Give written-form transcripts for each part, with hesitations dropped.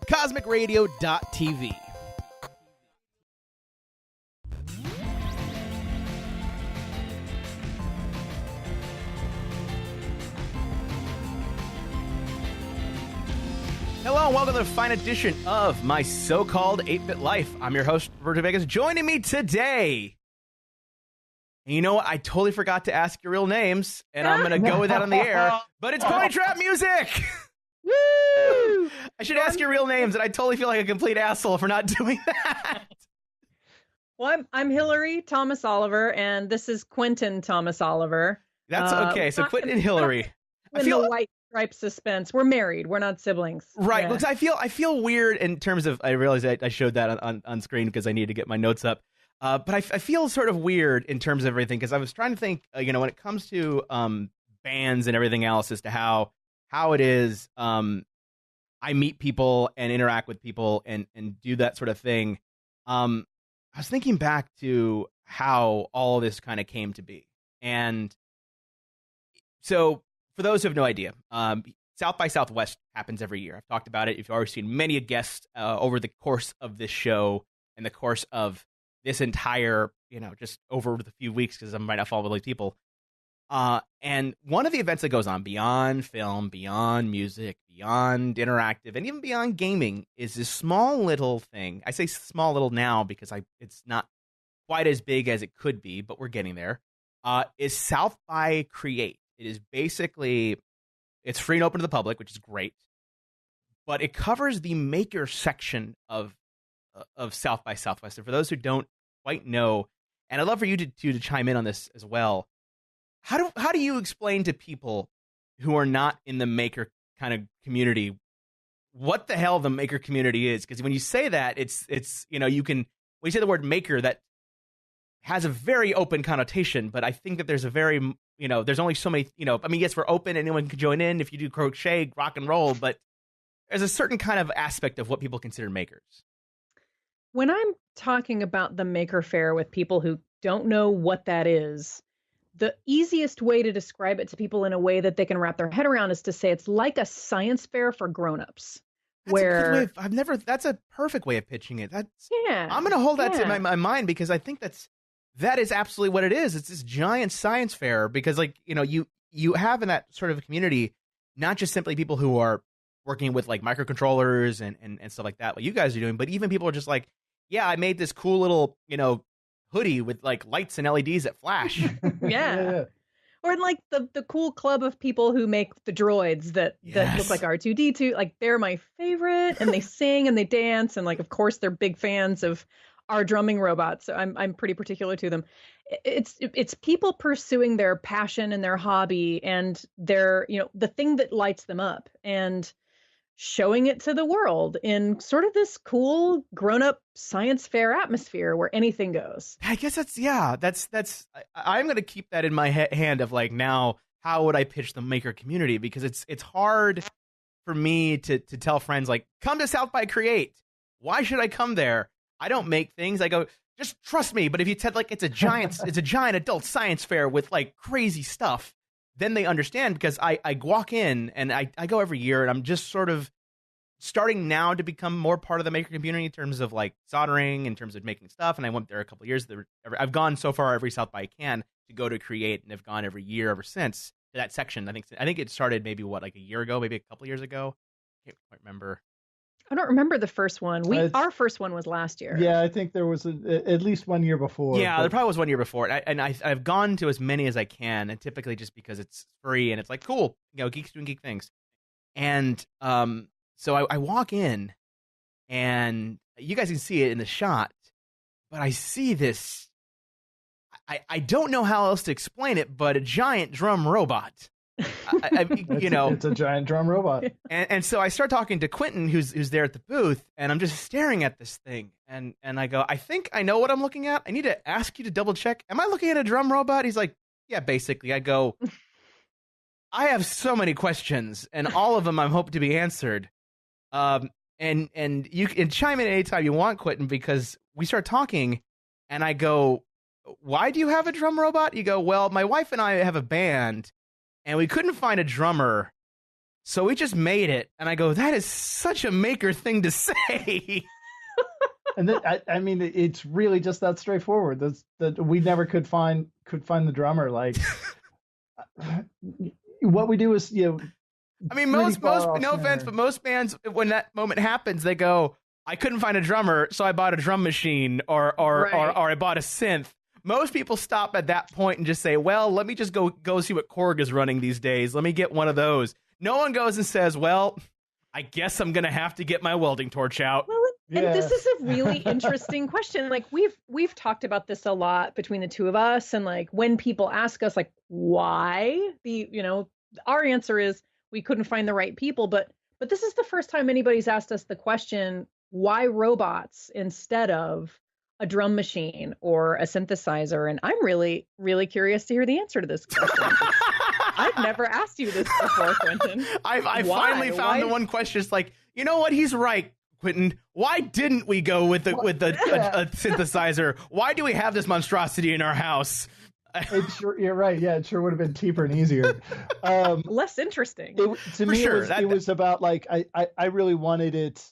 CosmicRadio.TV. Hello and welcome to the fine edition of my so-called 8-Bit Life. I'm your host, Roberto Villegas. Joining me today, and you know what? I totally forgot to ask your real names, and I'm going to go with that on the air, but it's Ponytrap music! Woo! I should ask your real names, and I totally feel like a complete asshole for not doing that. Well, I'm Hillary Thomas Oliver, and this is Quentin Thomas Oliver. That's okay, so Quentin and Hillary. In the white stripe suspense. We're married. We're not siblings. Right. Yeah. Because I feel weird in terms of, I realize I showed that on screen because I need to get my notes up. But I feel sort of weird in terms of everything because I was trying to think, when it comes to bands and everything else as to how it is I meet people and interact with people and do that sort of thing. I was thinking back to how all of this kind of came to be. And so for those who have no idea, South by Southwest happens every year. I've talked about it. You've already seen many guests over the course of this show and the course of this entire, just over the few weeks because I might not follow these people. And one of the events that goes on beyond film, beyond music, beyond interactive, and even beyond gaming is this small little thing. I say small little now because it's not quite as big as it could be, but we're getting there. Is South by Create. It is basically, it's free and open to the public, which is great, but it covers the maker section of South by Southwest. And for those who don't quite know, and I'd love for you to chime in on this as well, how do you explain to people who are not in the maker kind of community what the hell the maker community is? Because when you say that, it's you can, when you say the word maker, that has a very open connotation, but I think that there's a very, there's only so many, yes, we're open, anyone can join in if you do crochet, rock and roll, but there's a certain kind of aspect of what people consider makers. When I'm talking about the Maker Faire with people who don't know what that is, the easiest way to describe it to people in a way that they can wrap their head around is to say it's like a science fair for grown-ups. That's a perfect way of pitching it. I'm going to hold that to my mind because I think that is absolutely what it is. It's this giant science fair because, you have in that sort of community, not just simply people who are working with like microcontrollers and stuff like that, what you guys are doing, but even people are just like, yeah, I made this cool little, hoodie with like lights and LEDs that flash. Yeah. Or like the cool club of people who make the droids that look like R2-D2. Like, they're my favorite, and they sing and they dance, and like, of course, they're big fans of our drumming robots. So I'm pretty particular to them. It's people pursuing their passion and their hobby and their, the thing that lights them up, and showing it to the world in sort of this cool grown-up science fair atmosphere where anything goes. I guess I'm going to keep that in my hand of like, now, how would I pitch the maker community? Because it's hard for me to tell friends like, come to South by Create. Why should I come there? I don't make things. I go, just trust me. But if you said like, it's a giant adult science fair with like crazy stuff, then they understand, because I walk in and I go every year, and I'm just sort of starting now to become more part of the maker community in terms of like soldering, in terms of making stuff. And I went there a couple of years. I've gone so far every South by I can to go to Create, and I've gone every year ever since to that section. I think it started maybe like a year ago, maybe a couple of years ago. I can't quite remember. I don't remember the first one. Our first one was last year. Yeah, I think there was at least 1 year before. Yeah, there probably was 1 year before. And I've gone to as many as I can, and typically just because it's free and it's like, cool, geeks doing geek things. And so I walk in, and you guys can see it in the shot, but I see this, I don't know how else to explain it, but a giant drum robot. It's a giant drum robot. And so I start talking to Quentin, who's there at the booth, and I'm just staring at this thing. And I go, I think I know what I'm looking at. I need to ask you to double check. Am I looking at a drum robot? He's like, yeah, basically. I go, I have so many questions, and all of them I hope to be answered. And you can chime in anytime you want, Quentin, because we start talking, and I go, why do you have a drum robot? You go, well, my wife and I have a band, and we couldn't find a drummer, so we just made it. And I go, that is such a maker thing to say. And then, I mean, it's really just that straightforward. That we never could find the drummer. Like, what we do is, I mean, most no offense, but most bands, when that moment happens, they go, I couldn't find a drummer, so I bought a drum machine or I bought a synth. Most people stop at that point and just say, well, let me just go see what Korg is running these days. Let me get one of those. No one goes and says, well, I guess I'm going to have to get my welding torch out. Well, and this is a really interesting question. Like we've talked about this a lot between the two of us, and like when people ask us like why, our answer is we couldn't find the right people, but this is the first time anybody's asked us the question, why robots instead of a drum machine or a synthesizer? And I'm really, really curious to hear the answer to this question. I've never asked you this before, Quentin. I finally found the one question. It's like, you know what? He's right, Quentin. Why didn't we go with a synthesizer? Why do we have this monstrosity in our house? You're right. Yeah, it sure would have been cheaper and easier. Less interesting. It was about like I really wanted it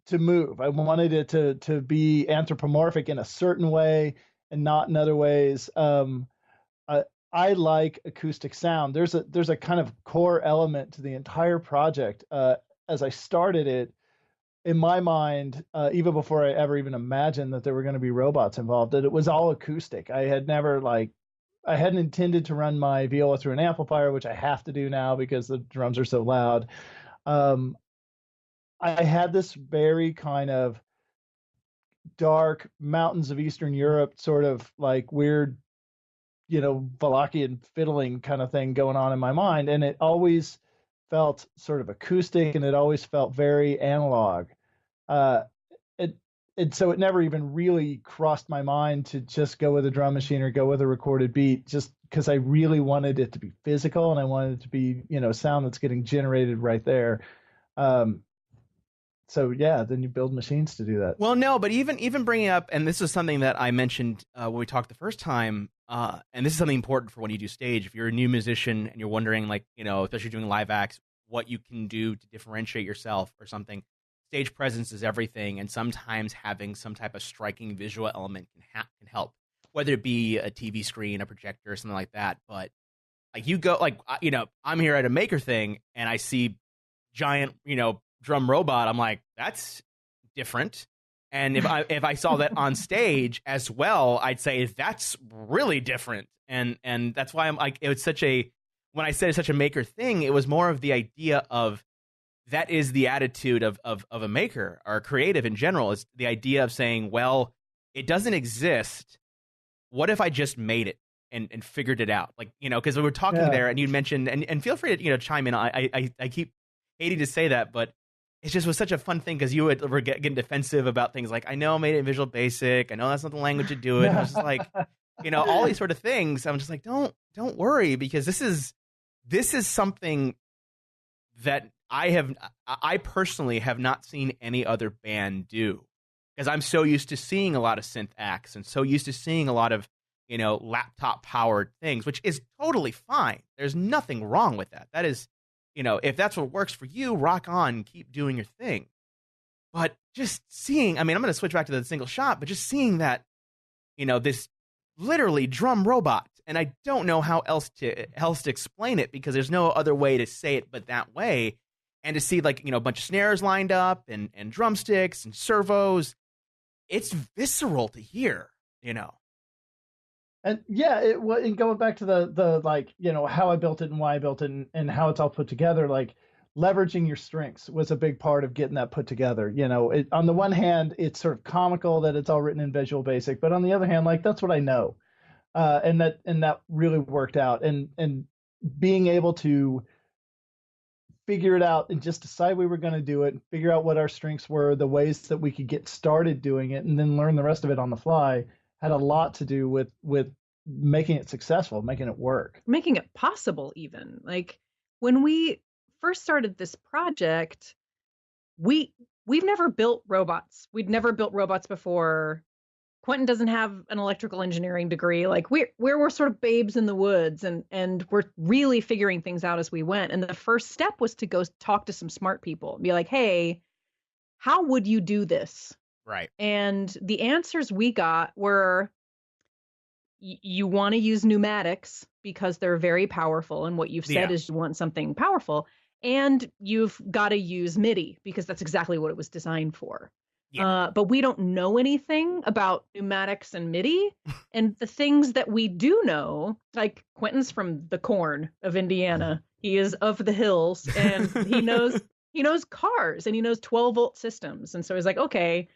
to move. I wanted it to be anthropomorphic in a certain way and not in other ways. I like acoustic sound. There's a kind of core element to the entire project. As I started it, in my mind, even before I ever even imagined that there were going to be robots involved, that it was all acoustic. I hadn't intended to run my viola through an amplifier, which I have to do now because the drums are so loud. I had this very kind of dark mountains of Eastern Europe, sort of like weird, Wallachian fiddling kind of thing going on in my mind. And it always felt sort of acoustic, and it always felt very analog. So it never even really crossed my mind to just go with a drum machine or go with a recorded beat, just because I really wanted it to be physical and I wanted it to be, sound that's getting generated right there. So yeah, then you build machines to do that. Well, no, but even bringing up, and this is something that I mentioned when we talked the first time, and this is something important for when you do stage. If you're a new musician and you're wondering, like, especially doing live acts, what you can do to differentiate yourself or something, stage presence is everything, and sometimes having some type of striking visual element can help, whether it be a TV screen, a projector, or something like that. But like you go, like, I'm here at a maker thing, and I see giant, drum robot. I'm like, that's different. And if I saw that on stage as well, I'd say that's really different. And that's why I'm like, when I said it's such a maker thing, it was more of the idea of that is the attitude of a maker or a creative in general, is the idea of saying, well, it doesn't exist. What if I just made it and figured it out? Like, because we were talking there and you mentioned, and feel free to, chime in. I keep hating to say that, but it just was such a fun thing because you were getting defensive about things like, I know I made it in Visual Basic. I know that's not the language to do it. I was just like, all these sort of things. I'm just like, don't worry, because this is something that I personally have not seen any other band do, because I'm so used to seeing a lot of synth acts and so used to seeing a lot of, laptop powered things, which is totally fine. There's nothing wrong with that. That is, if that's what works for you, rock on, keep doing your thing. But just seeing, I'm going to switch back to the single shot, but just seeing that, this literally drum robot, and I don't know how else to explain it, because there's no other way to say it but that way. And to see, like, a bunch of snares lined up and drumsticks and servos, it's visceral to hear, And yeah, and going back to the like, how I built it and why I built it and how it's all put together, like leveraging your strengths was a big part of getting that put together. On the one hand, it's sort of comical that it's all written in Visual Basic, but on the other hand, like, that's what I know. And that really worked out. And being able to figure it out and just decide we were going to do it, figure out what our strengths were, the ways that we could get started doing it, and then learn the rest of it on the fly, had a lot to do with making it successful, making it work, making it possible. Even like when we first started this project, we've never built robots. We'd never built robots before. Quentin doesn't have an electrical engineering degree. Like we're sort of babes in the woods, and we're really figuring things out as we went. And the first step was to go talk to some smart people and be like, hey, how would you do this? Right. And the answers we got were, you want to use pneumatics because they're very powerful. And what you've said is you want something powerful. And you've got to use MIDI because that's exactly what it was designed for. Yeah. But we don't know anything about pneumatics and MIDI. And the things that we do know, like Quentin's from the corn of Indiana. He is of the hills, and he knows cars, and he knows 12-volt systems. And so he's like, okay,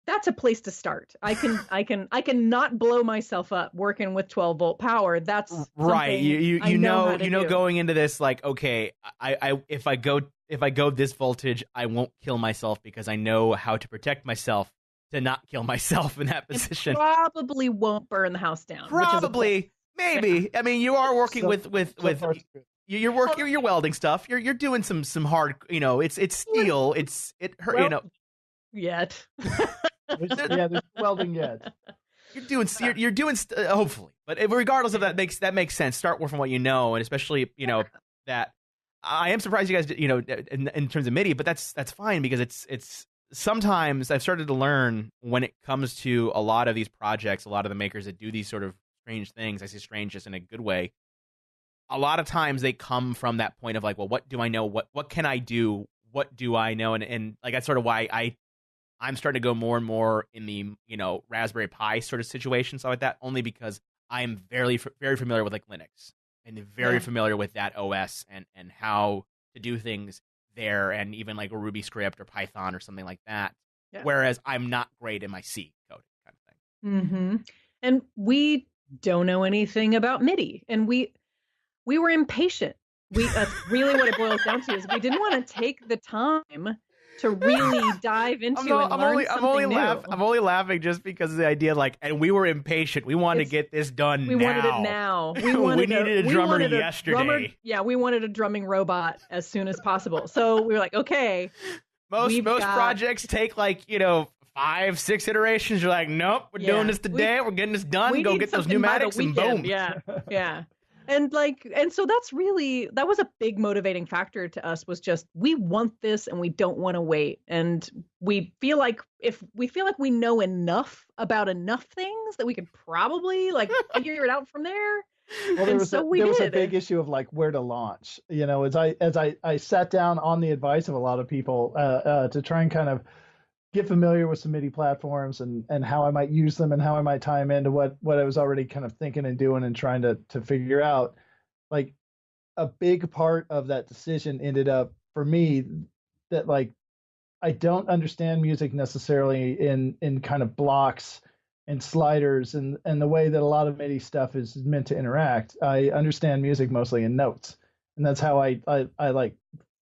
that's a place to start. I can not blow myself up working with 12-volt power. That's right. You know going into this, like, okay, I if I go this voltage, I won't kill myself because I know how to protect myself to not kill myself in that position. It probably won't burn the house down. Probably, maybe. I mean, you are working with you're welding stuff. You're doing some hard. It's steel. Yet. There's welding yet. You're doing hopefully, but regardless of that makes sense. Start from what you know, and especially that. I am surprised you guys, in terms of MIDI, but that's fine because it's sometimes I've started to learn when it comes to a lot of these projects, a lot of the makers that do these sort of strange things. I say strange just in a good way. A lot of times they come from that point of like, well, what do I know? What can I do? What do I know? And like that's sort of why I'm starting to go more and more in the Raspberry Pi sort of situation, stuff like that, only because I am very very familiar with like Linux. And very familiar with that OS and how to do things there, and even like a Ruby script or Python or something like that. Yeah. Whereas I'm not great in my C coding kind of thing. Mm-hmm. And we don't know anything about MIDI, and we were impatient. That's really what it boils down to, is we didn't want to take the time to really dive into I'm only laughing just because of the idea, like, and we were impatient. We wanted to get this done. We wanted it now. We needed a drummer yesterday. We wanted a drumming robot as soon as possible. So we were like, okay. Most projects take like 5-6 iterations. You're like, nope, we're doing this today. We're getting this done. Go get those pneumatics and boom. Yeah. And so that was a big motivating factor to us, was just, we want this and we don't want to wait. And we feel like we know enough about enough things that we could probably figure it out from there. Well, there was a big issue of like where to launch, as I sat down on the advice of a lot of people to try and kind of get familiar with some MIDI platforms and how I might use them and how I might tie them into what I was already kind of thinking and doing and trying to figure out. Like, a big part of that decision ended up for me that like I don't understand music necessarily in kind of blocks and sliders and the way that a lot of MIDI stuff is meant to interact. I understand music mostly in notes, and that's how I like.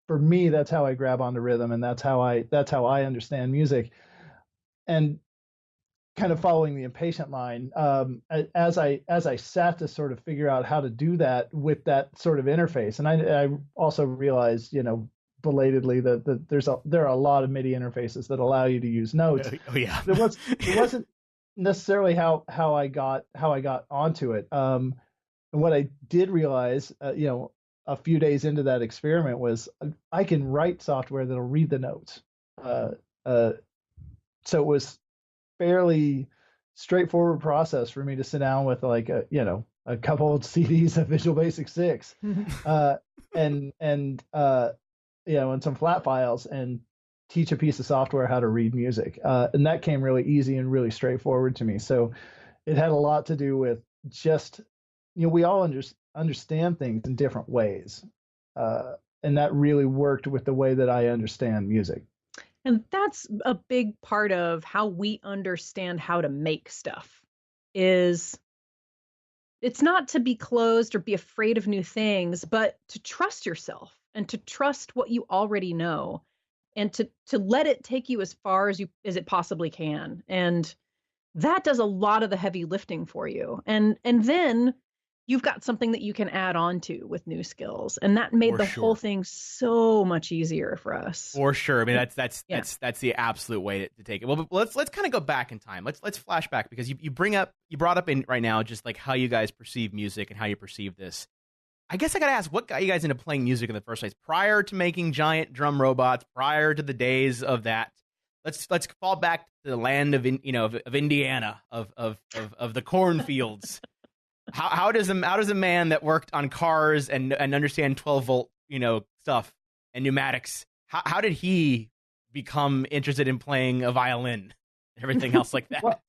For me, that's how I grab onto rhythm, and that's how I understand music. And kind of following the impatient line, as I sat to sort of figure out how to do that with that sort of interface, and I also realized, belatedly that there are a lot of MIDI interfaces that allow you to use notes. Oh yeah, it wasn't necessarily how I got onto it. And what I did realize, a few days into that experiment, was I can write software that'll read the notes. So it was fairly straightforward process for me to sit down with like a couple of CDs of Visual Basic 6, and some flat files, and teach a piece of software how to read music. And that came really easy and really straightforward to me. So it had a lot to do with just, we all understand things in different ways. And that really worked with the way that I understand music. And that's a big part of how we understand how to make stuff. Is it's not to be closed or be afraid of new things, but to trust yourself and to trust what you already know, and to let it take you as far as it possibly can. And that does a lot of the heavy lifting for you. And then you've got something that you can add on to with new skills. And that made the whole thing so much easier for us. For sure. I mean, that's the absolute way to take it. Well, but let's kind of go back in time. Let's flash back, because you brought up in right now just like how you guys perceive music and how you perceive this. I guess I got to ask, what got you guys into playing music in the first place? Prior to making giant drum robots, prior to the days of that, let's fall back to the land of Indiana, of the cornfields. How does a man that worked on cars and understand 12-volt stuff and pneumatics, how did he become interested in playing a violin and everything else like that? Well,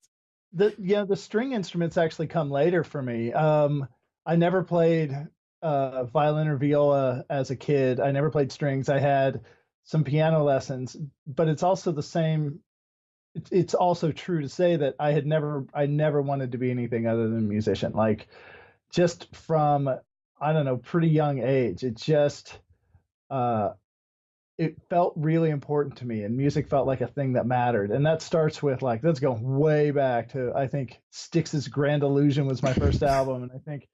the string instruments actually come later for me. I never played violin or viola as a kid. I never played strings. I had some piano lessons, but it's also the same. It's also true to say that I never wanted to be anything other than a musician. Like, just from, I don't know, pretty young age, it just, it felt really important to me, and music felt like a thing that mattered. And that starts with, like, let's go way back to, I think Styx's Grand Illusion was my first album. And I think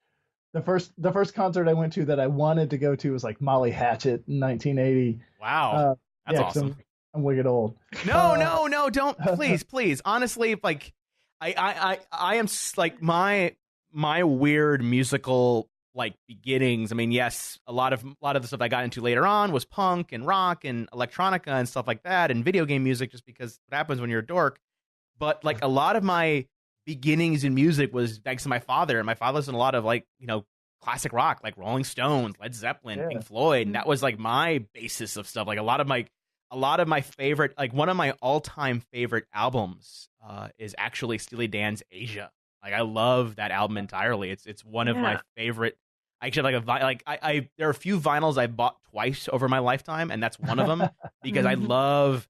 the first concert I went to that I wanted to go to was like Molly Hatchet in 1980. Wow. That's awesome. I'm wicked old. No, don't, please. Honestly, like, I am like my weird musical like beginnings. I mean, yes, a lot of the stuff I got into later on was punk and rock and electronica and stuff like that, and video game music, just because what happens when you're a dork. But like, a lot of my beginnings in music was thanks to my father, and my father listened to a lot of like, classic rock, like Rolling Stones, Led Zeppelin, Pink Floyd, and that was like my basis of stuff. Like, a lot of my favorite, like one of my all-time favorite albums is actually Steely Dan's Asia. Like, I love that album entirely. It's one of my favorite. I actually have there are a few vinyls I bought twice over my lifetime, and that's one of them, because I love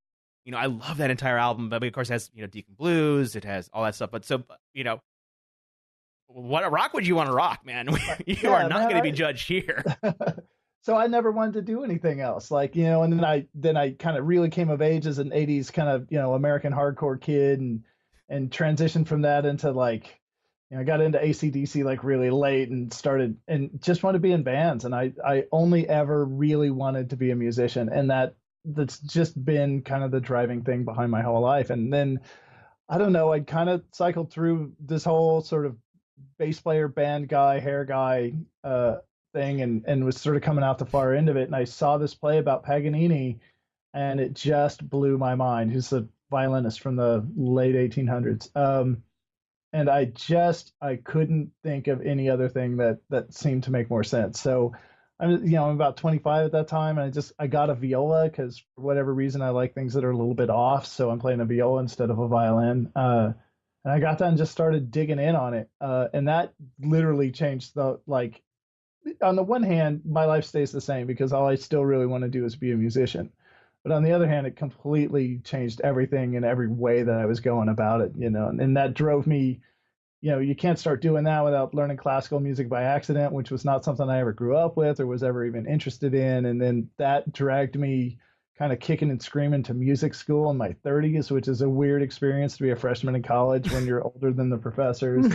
that entire album. But of course, it has Deacon Blues, it has all that stuff. But so what rock would you want to rock, man? You are not going to be judged here. So I never wanted to do anything else, like, and then I kind of really came of age as an 80s kind of, American hardcore kid, and transitioned from that into, like, I got into AC/DC like really late, and started and just wanted to be in bands. And I only ever really wanted to be a musician, and that's just been kind of the driving thing behind my whole life. And then, I don't know, I'd kind of cycled through this whole sort of bass player, band guy, hair guy thing, and was sort of coming out the far end of it. And I saw this play about Paganini, and it just blew my mind. He's a violinist from the late 1800s. And I couldn't think of any other thing that seemed to make more sense. So I'm about 25 at that time, and I got a viola because for whatever reason I like things that are a little bit off. So I'm playing a viola instead of a violin. And I got that and just started digging in on it. And that literally changed on the one hand, my life stays the same because all I still really want to do is be a musician. But on the other hand, it completely changed everything in every way that I was going about it, and that drove me, you can't start doing that without learning classical music by accident, which was not something I ever grew up with or was ever even interested in. And then that dragged me kind of kicking and screaming to music school in my 30s, which is a weird experience to be a freshman in college when you're older than the professors.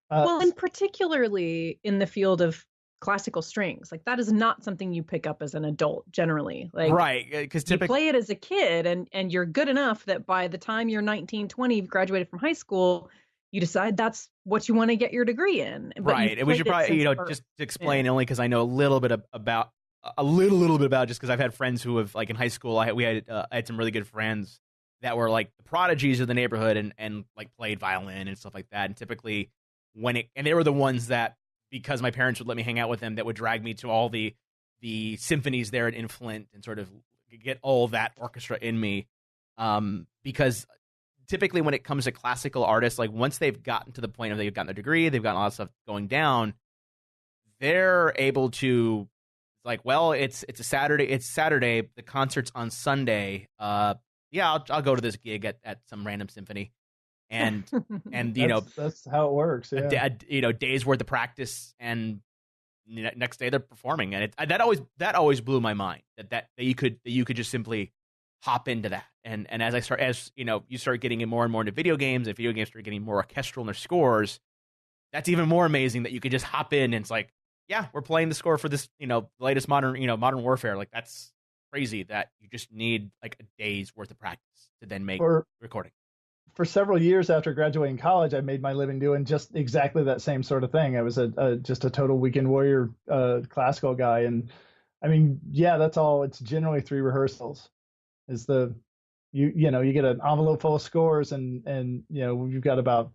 Well, and particularly in the field of classical strings, like that is not something you pick up as an adult generally. Like, right, because you play it as a kid, and you're good enough that by the time you're 19, 20, you've graduated from high school, you decide that's what you want to get your degrry in. But right, and we should probably just explain, only because I know a little bit about just because I've had friends who have, like, in high school, I had some really good friends that were like the prodigies of the neighborhood and like played violin and stuff like that. And typically and they were the ones that, because my parents would let me hang out with them, that would drag me to all the symphonies there in Flint and sort of get all that orchestra in me. Because typically when it comes to classical artists, like once they've gotten to the point of they've gotten their degree, they've gotten a lot of stuff going down, they're able to, like, well, it's Saturday, the concert's on Sunday. I'll go to this gig at some random symphony. And that's how it works. Yeah. Days worth of practice, and next day they're performing, and that always blew my mind that you could just simply hop into that. And as you start getting more and more into video games, and video games start getting more orchestral in their scores, that's even more amazing that you could just hop in and it's like, yeah, we're playing the score for this, latest Modern Warfare. Like, that's crazy that you just need like a day's worth of practice to then make recording. For several years after graduating college, I made my living doing just exactly that same sort of thing. I was just a total weekend warrior classical guy, and I mean, yeah, that's all. It's generally 3 rehearsals. Is the you get an envelope full of scores, and you've got about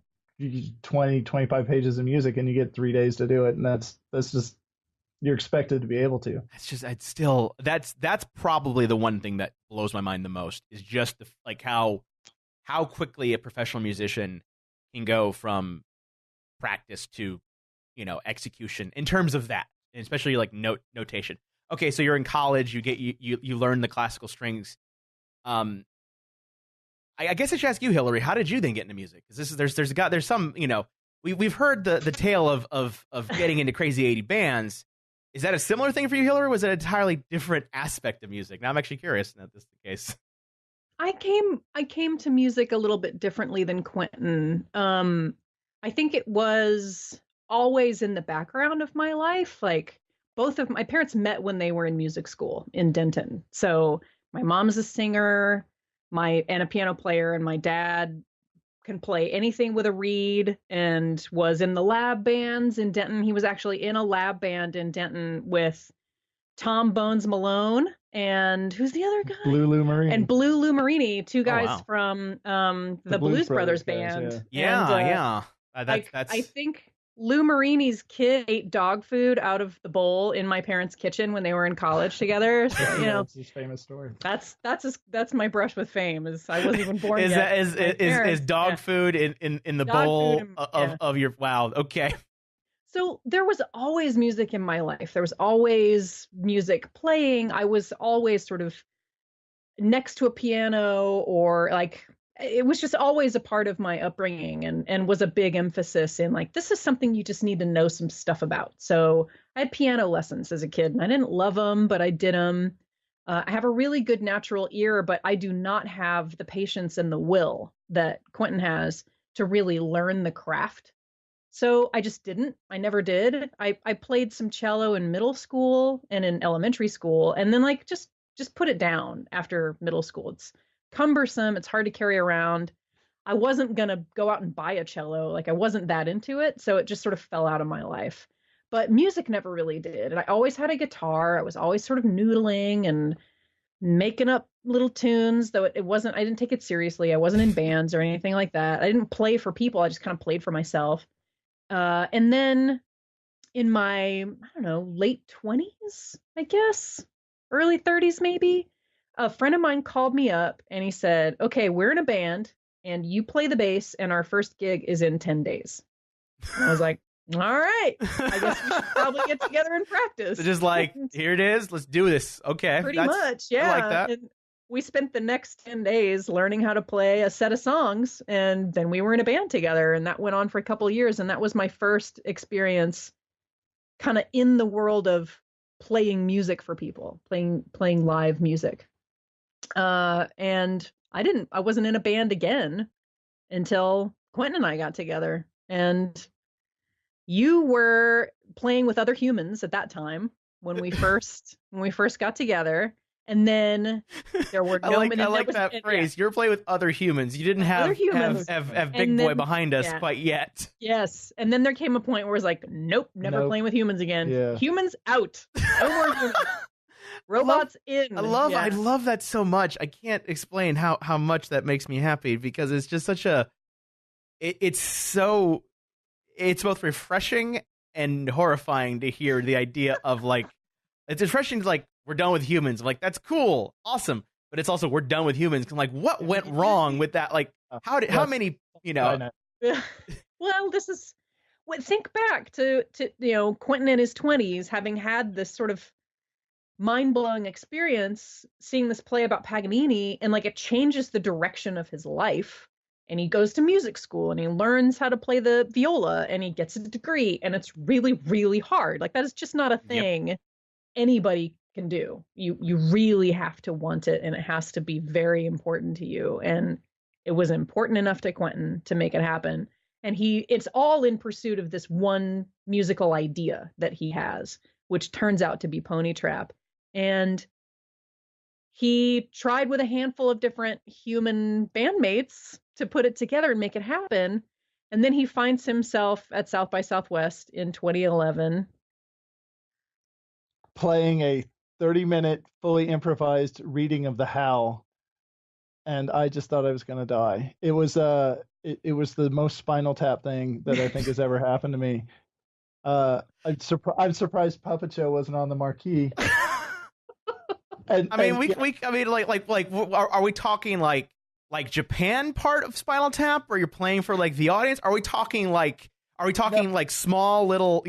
20, 25 pages of music, and you get 3 days to do it, and that's just, you're expected to be able to. That's probably the one thing that blows my mind the most is just how quickly a professional musician can go from practice to, execution in terms of that, and especially like notation. Okay, so you're in college, you learn the classical strings. I guess I should ask you, Hillary, how did you then get into music? Because there's some, we've heard the tale of getting into crazy 80 bands. Is that a similar thing for you, Hillary? Or was it an entirely different aspect of music? Now I'm actually curious if this is the case. I came to music a little bit differently than Quentin. I think it was always in the background of my life. Like, both of my parents met when they were in music school in Denton. So my mom's a singer, and a piano player, and my dad can play anything with a reed and was in the lab bands in Denton. He was actually in a lab band in Denton with Tom Bones Malone and who's the other guy? Blue Lou Marini. And Blue Lou Marini, 2 guys from the Blues Brothers band. Guys, yeah. I think Lou Marini's kid ate dog food out of the bowl in my parents' kitchen when they were in college together. So, it's his famous story. That's my brush with fame. Is I wasn't even born yet. Is dog food in the dog bowl of your wow? Okay. So there was always music in my life. There was always music playing. I was always sort of next to a piano, or like, it was just always a part of my upbringing, and was a big emphasis in like, this is something you just need to know some stuff about. So I had piano lessons as a kid, and I didn't love them, but I did them. I have a really good natural ear, but I do not have the patience and the will that Quentin has to really learn the craft. So I just didn't. I never did. I played some cello in middle school and in elementary school, and then like just put it down after middle school. It's cumbersome. It's hard to carry around. I wasn't going to go out and buy a cello. Like, I wasn't that into it. So it just sort of fell out of my life. But music never really did. And I always had a guitar. I was always sort of noodling and making up little tunes, though I didn't take it seriously. I wasn't in bands or anything like that. I didn't play for people. I just kind of played for myself. And then in my, late 20s, I guess, early 30s maybe, a friend of mine called me up and he said, okay, we're in a band and you play the bass and our first gig is in 10 days. And I was like, all right, I guess we should probably get together and practice. So just like, here it is, let's do this. Okay. Pretty much, yeah. I like that. And we spent the next 10 days learning how to play a set of songs, and then we were in a band together, and that went on for a couple of years, and that was my first experience kind of in the world of playing music for people, playing live music. And I wasn't in a band again until Quentin and I got together, and you were playing with other humans at that time when we first got together. And then there were no. I like that phrase. You're playing with other humans. You didn't have Big Boy behind us quite yet. Yes, and then there came a point where it was like, nope, never playing with humans again. Yeah. Humans out. No more humans. Robots in. I love that so much. I can't explain how much that makes me happy, because it's just such a. It's both refreshing and horrifying to hear the idea of like. It's refreshing to like. We're done with humans. I'm like, that's cool, awesome. But it's also, we're done with humans. I'm like, what went wrong with that? Like, how many, Well, think back to Quentin in his 20s, having had this sort of mind-blowing experience, seeing this play about Paganini, and like, it changes the direction of his life. And he goes to music school and he learns how to play the viola and he gets a degree, and it's really, really hard. Like, that is just not a thing anybody can do. You really have to want it, and it has to be very important to you. And it was important enough to Quentin to make it happen. And it's all in pursuit of this one musical idea that he has, which turns out to be Ponytrap. And he tried with a handful of different human bandmates to put it together and make it happen. And then he finds himself at South by Southwest in 2011 playing a 30-minute fully improvised reading of The Howl, and I just thought I was going to die. It was it was the most Spinal Tap thing that I think has ever happened to me. I'm surprised Puppet Show wasn't on the marquee. I mean, are we talking like Japan part of Spinal Tap, or you're playing for like the audience? Are we talking like small little,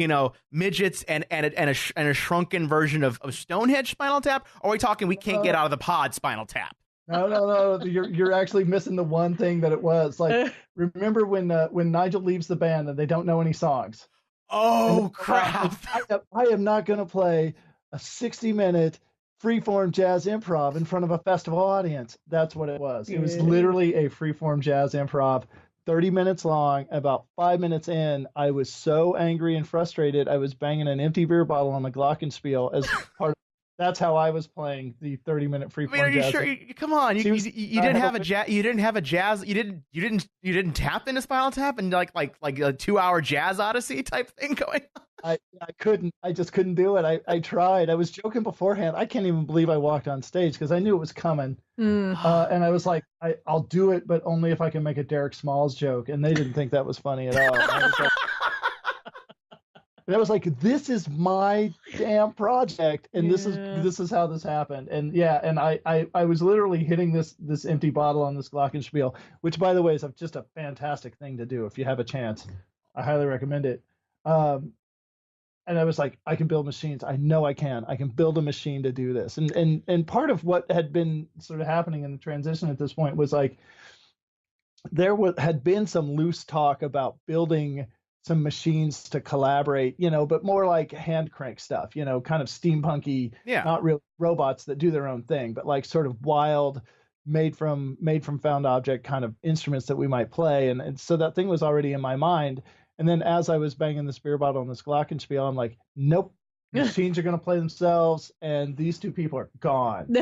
midgets and a shrunken version of Stonehenge Spinal Tap? Or are we talking we can't get out of the pod Spinal Tap? No. You're actually missing the one thing that it was. Like, remember when Nigel leaves the band and they don't know any songs? Oh, crap. I am not going to play a 60-minute freeform jazz improv in front of a festival audience. That's what it was. It was literally a freeform jazz improv, 30 minutes long. About 5 minutes in, I was so angry and frustrated, I was banging an empty beer bottle on the glockenspiel as part of. That's how I was playing the 30-minute freeform. Are you jazz. sure? Come on, you didn't have a jazz. You didn't tap into Spinal Tap and like a 2-hour jazz odyssey type thing going on. I couldn't. I just couldn't do it. I tried. I was joking beforehand. I can't even believe I walked on stage because I knew it was coming. And I was like, I'll do it, but only if I can make a Derek Smalls joke. And they didn't think that was funny at all. And I was like, this is my damn project, and this is how this happened. And I was literally hitting this empty bottle on this glockenspiel, which, by the way, is just a fantastic thing to do if you have a chance. I highly recommend it. And I was like, I can build machines. I know I can. I can build a machine to do this. And part of what had been sort of happening in the transition at this point was like had been some loose talk about building some machines to collaborate, but more like hand crank stuff, kind of steampunky, not real robots that do their own thing, but like sort of wild, made from found object kind of instruments that we might play. And so that thing was already in my mind. And then as I was banging this beer bottle on this glockenspiel, I'm like, nope, machines are going to play themselves, and these two people are gone.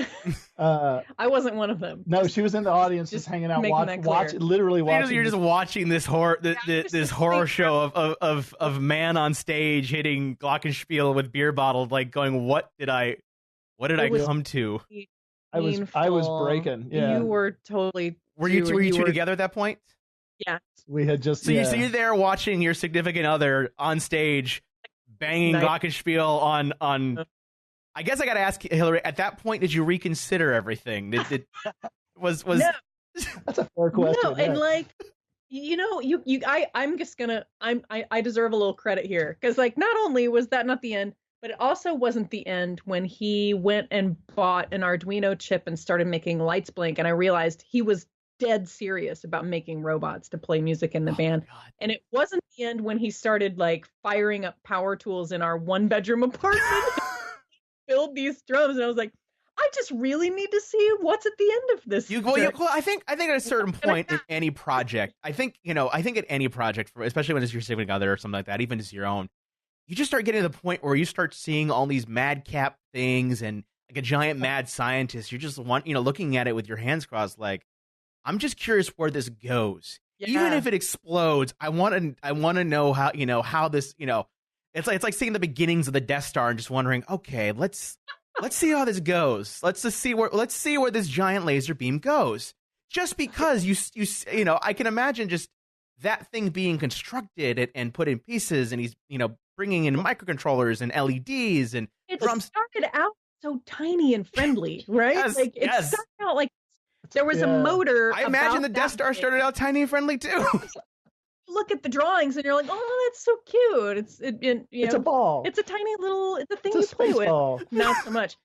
I wasn't one of them. No, she was in the audience just hanging out, literally watching. You're just watching this horror show of man on stage hitting glockenspiel with beer bottle, like going, what did I come to? I was breaking. Yeah, you were totally. Were you two together at that point? Yeah, we had just. So you're there watching your significant other on stage banging glockenspiel on. I guess I got to ask Hillary. At that point, did you reconsider everything? Was no. That's a fair question. No, and like, I deserve a little credit here because like not only was that not the end, but it also wasn't the end when he went and bought an Arduino chip and started making lights blink, and I realized he was dead serious about making robots to play music in the band. God. And it wasn't the end when he started like firing up power tools in our 1-bedroom apartment, build these drums, and I was like, I just really need to see what's at the end of this. I think at a certain point in any project, I think at any project, especially when it's your significant other or something like that, even as your own, you just start getting to the point where you start seeing all these madcap things and like a giant mad scientist. You're just looking at it with your hands crossed, like, I'm just curious where this goes. Yeah. Even if it explodes, I want to know how this, it's like seeing the beginnings of the Death Star and just wondering, okay, let's see how this goes. Let's see where this giant laser beam goes. Just because I can imagine just that thing being constructed and put in pieces, and he's bringing in microcontrollers and LEDs and drums. Started out so tiny and friendly, right? Yes, it started out like there was a motor. I imagine the Death Star started out tiny and friendly too. Look at the drawings and you're like, oh, that's so cute. It's a ball. It's a tiny little. It's a thing you play with. Ball. Not so much.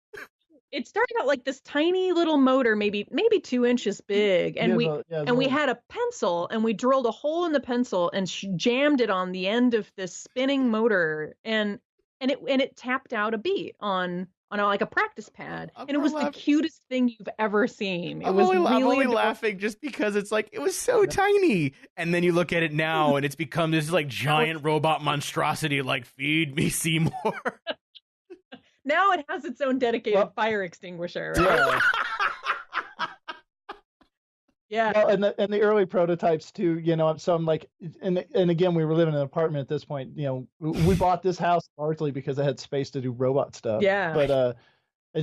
It started out like this tiny little motor, maybe 2 inches big, and we had a pencil, and we drilled a hole in the pencil and jammed it on the end of this spinning motor, and it tapped out a beat on on like a practice pad, I'm and it was the laughing. cutest thing you've ever seen. It was I'm really only adorable. laughing just because it's like it was so tiny, and then you look at it now, and it's become this like giant robot monstrosity. Like, feed me, Seymour. Now it has its own dedicated fire extinguisher. Right? Yeah. Yeah. Well, and the early prototypes too, so I'm like, and again, we were living in an apartment at this point. We bought this house largely because it had space to do robot stuff. Yeah. But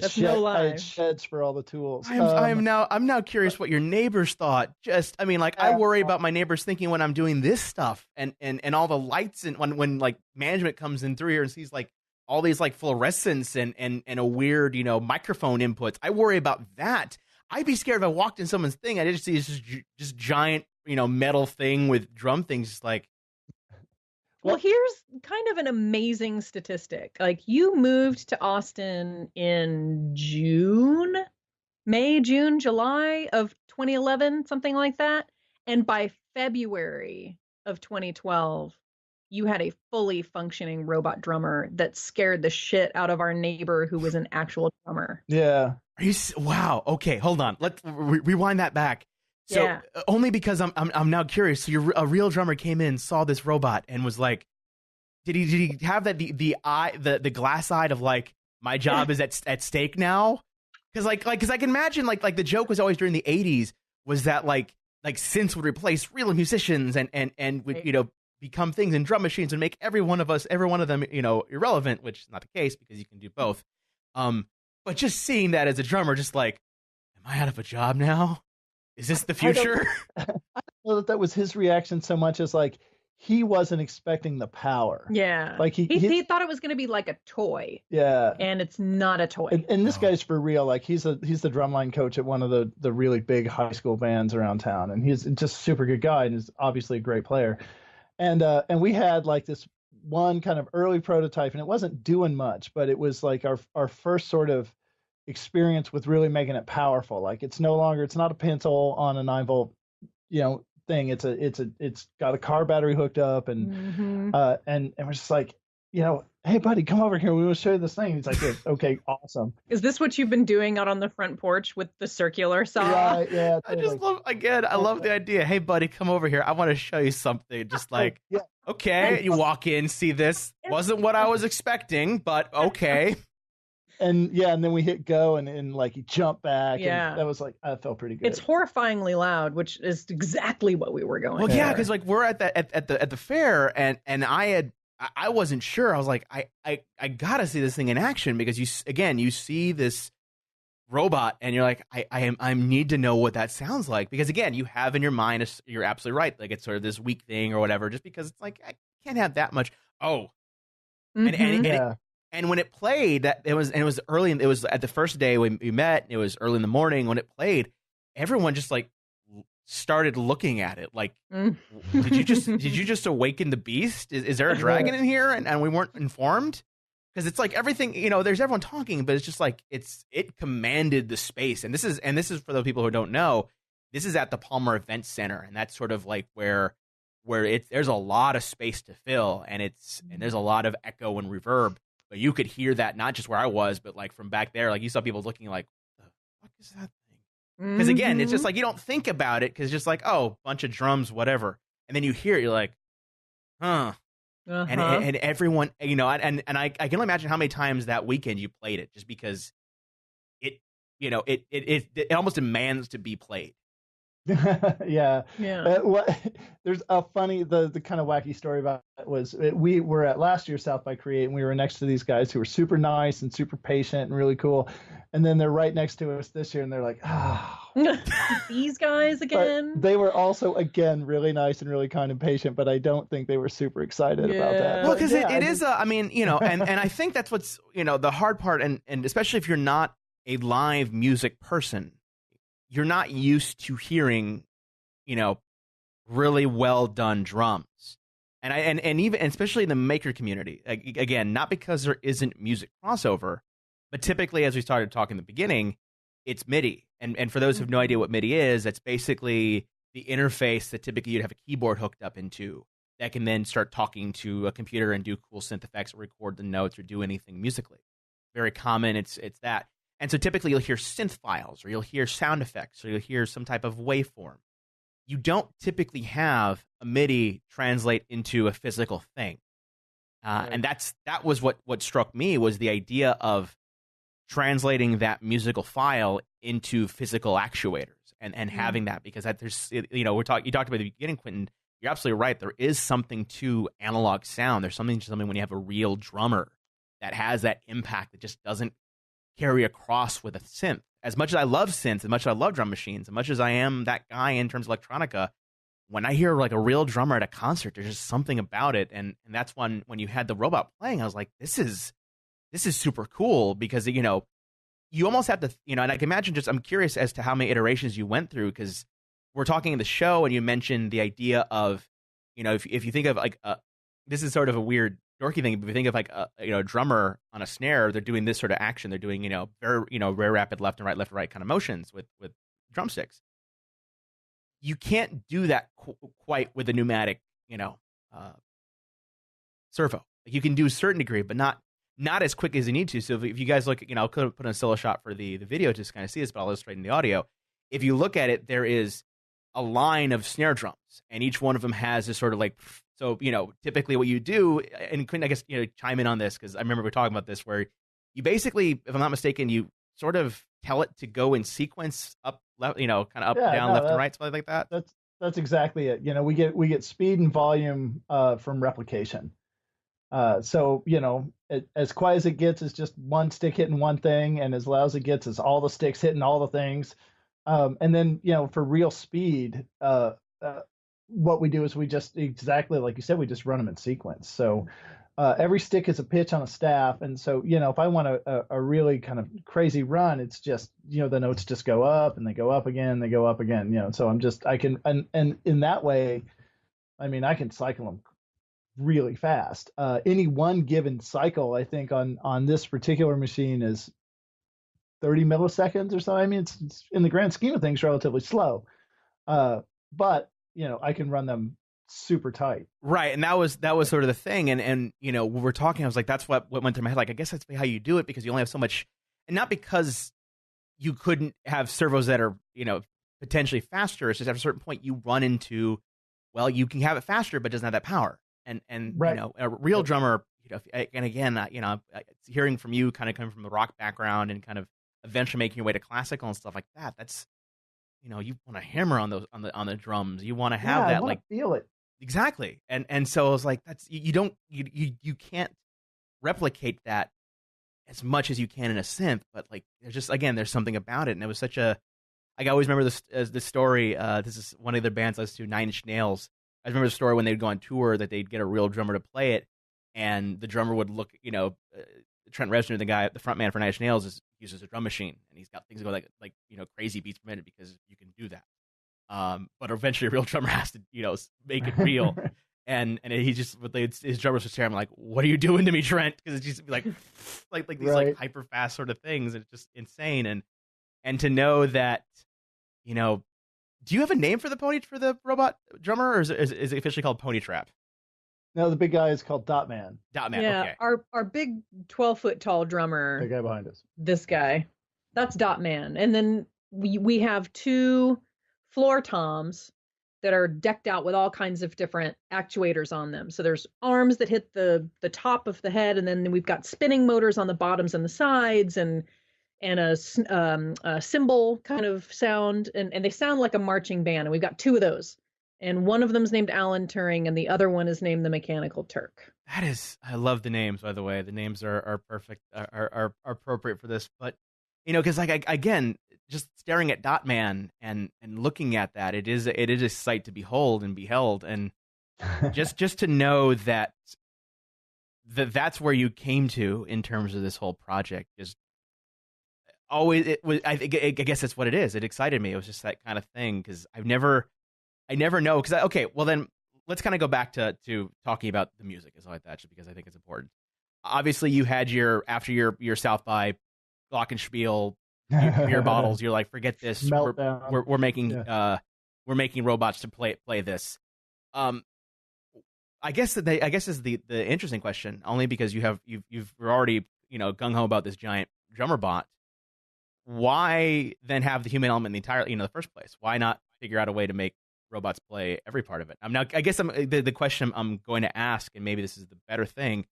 That's no lie. I had sheds for all the tools. I'm now curious what your neighbors thought. Just, I mean, like, I worry about my neighbors thinking when I'm doing this stuff and all the lights, and when like management comes in through here and sees like all these like fluorescence and a weird, microphone inputs. I worry about that. I'd be scared if I walked in someone's thing. I just see this just giant, metal thing with drum things. Just like, well, here's kind of an amazing statistic. Like, you moved to Austin in May, June, July of 2011, something like that. And by February of 2012, you had a fully functioning robot drummer that scared the shit out of our neighbor who was an actual drummer. Yeah. Wow. Okay, hold on. Let's rewind that back. So only because I'm now curious. So a real drummer came in, saw this robot, and was like, did he have that the glass eyed of like, my job is at stake now? Because because I can imagine like the joke was always during the 80s was that like synths would replace real musicians and would become things in drum machines and make every one of them irrelevant, which is not the case because you can do both. But just seeing that as a drummer, just like, am I out of a job now? Is this the future? I don't know that was his reaction so much as like he wasn't expecting the power. Yeah, like he thought it was going to be like a toy. Yeah, and it's not a toy. And this guy's for real. Like he's the drumline coach at one of the really big high school bands around town, and he's just a super good guy and is obviously a great player. And we had like this one kind of early prototype, and it wasn't doing much, but it was like our first sort of experience with really making it powerful. Like it's not a pencil on a 9-volt thing. It's got a car battery hooked up, and and we're just like, hey buddy, come over here, we will show you this thing. He's like, okay, awesome. Is this what you've been doing out on the front porch with the circular saw? Right, yeah. Totally. I love the idea. Hey buddy, come over here, I want to show you something. Just like, okay, you walk in, see this, wasn't what I was expecting, but okay. And then we hit go and like he jumped back. Yeah, and that was like, I felt pretty good. It's horrifyingly loud, which is exactly what we were going. Well, yeah, because like we're at the fair, and I wasn't sure. I was like, I gotta see this thing in action, because you see this robot and you're like, I need to know what that sounds like, because again, you have in your mind, you're absolutely right, like it's sort of this weak thing or whatever, just because it's like I can't have that much. And when it played, it was early. It was at the first day we met. It was early in the morning when it played. Everyone just like started looking at it like, did you just awaken the beast? Is there a dragon in here? And we weren't informed, because it's like everything, there's everyone talking, but it's just like it commanded the space. And this is for the people who don't know, this is at the Palmer Event Center, and that's sort of like where there's a lot of space to fill, and there's a lot of echo and reverb. But you could hear that not just where I was, but like from back there, like you saw people looking like, the fuck is that thing? Because again, it's just like you don't think about it, because just like, oh, bunch of drums, whatever, and then you hear it, you're like, huh. And everyone, and I can only imagine how many times that weekend you played it, just because it almost demands to be played. Yeah. There's a funny, the kind of wacky story about it was we were at last year's South by Create, and we were next to these guys who were super nice and super patient and really cool, and then they're right next to us this year, and they're like, these guys again. But they were also again really nice and really kind and patient, but I don't think they were super excited about that. Well, because it is and I think that's what's the hard part, and especially if you're not a live music person, you're not used to hearing, really well done drums, and even especially in the maker community. Again, not because there isn't music crossover, but typically, as we started talking in the beginning, it's MIDI. And for those who have no idea what MIDI is, that's basically the interface that typically you'd have a keyboard hooked up into that can then start talking to a computer and do cool synth effects or record the notes or do anything musically. very common. It's that. And so typically you'll hear synth files, or you'll hear sound effects, or you'll hear some type of waveform. You don't typically have a MIDI translate into a physical thing. Right. And that was what struck me, was the idea of translating that musical file into physical actuators and having that, because there's, you talked about at the beginning, Quentin, you're absolutely right. There is something to analog sound. There's something when you have a real drummer that has that impact that just doesn't carry across with a synth. As much as I love synths, as much as I love drum machines, as much as I am that guy in terms of electronica, when I hear like a real drummer at a concert, there's just something about it. And that's when you had the robot playing, I was like, this is super cool, because, you almost have to, and I can imagine, I'm curious as to how many iterations you went through, because we're talking in the show and you mentioned the idea of, if you think of like, this is sort of a weird dorky thing, but if you think of like a drummer on a snare, they're doing this sort of action. They're doing, very rapid left and right kind of motions with drumsticks. You can't do that quite with a pneumatic, servo. Like, you can do a certain degree, but not as quick as you need to. So if you guys look, I'll put in a solo shot for the video to just kind of see this, but I'll illustrate in the audio. If you look at it, there is a line of snare drums, and each one of them has this sort of like, so, typically what you do, and Quentin, I guess, chime in on this, because I remember we were talking about this, where you basically, if I'm not mistaken, you sort of tell it to go in sequence up, left, kind of up, down, left, and right, something like that. That's exactly it. We get speed and volume from replication. So, as quiet as it gets is just one stick hitting one thing, and as loud as it gets is all the sticks hitting all the things. And then, for real speed, what we do is we just, exactly like you said, we just run them in sequence. So every stick is a pitch on a staff. And so, if I want a really kind of crazy run, it's just, the notes just go up and they go up again, they go up again, so I can, and in that way, I can cycle them really fast. Any one given cycle, I think on this particular machine is 30 milliseconds or so. It's in the grand scheme of things relatively slow, but I can run them super tight. Right, and that was sort of the thing. And when we're talking, I was like, that's what went through my head. Like, I guess that's how you do it, because you only have so much, and not because you couldn't have servos that are potentially faster. It's just at a certain point you run into, well, you can have it faster, but it doesn't have that power. And right. A real drummer, and again, hearing from you, kind of coming from the rock background and kind of eventually making your way to classical and stuff like that. That's, you want to hammer on those on the drums. You want to have that, like, feel it exactly. And so I was like, that's you can't replicate that as much as you can in a synth, but like there's something about it, and it was such a. I always remember this story. This is one of the bands I listened to, Nine Inch Nails. I remember the story when they'd go on tour that they'd get a real drummer to play it, and the drummer would look, Trent Reznor, the front man for Nine Inch Nails, uses a drum machine, and he's got things that go like crazy beats per minute, because you can do that. But eventually a real drummer has to, make it real. and he just, his drummers would stare at him like, what are you doing to me, Trent? Because it's just like these right. like hyper fast sort of things. And it's just insane. And to know that, do you have a name for the robot drummer, or is it officially called Ponytrap? No, the big guy is called Dot Man. Dot Man. Yeah, okay. Our big 12-foot tall drummer. The guy behind us. This guy, that's Dot Man, and then we have two floor toms that are decked out with all kinds of different actuators on them. So there's arms that hit the top of the head, and then we've got spinning motors on the bottoms and the sides, and a cymbal kind of sound, and they sound like a marching band. And we've got two of those, and one of them's named Alan Turing, and the other one is named the Mechanical Turk. I love the names, by the way. The names are perfect, are appropriate for this. But because again, just staring at Dot Man and looking at that, it is a sight to behold and beheld, and just to know that that's where you came to in terms of this whole project. Just always, it was. I guess that's what it is. It excited me. It was just that kind of thing, because I never know. Because okay, well then let's kind of go back to talking about the music and stuff like that, just because I think it's important. Obviously, you had after your South by glockenspiel, beer bottles. You're like, forget this. We're making robots to play this. I guess is the interesting question, only because you've already gung ho about this giant drummer bot, why then have the human element in the entire, the first place? Why not figure out a way to make robots play every part of it? I guess the question I'm going to ask, and maybe this is the better thing.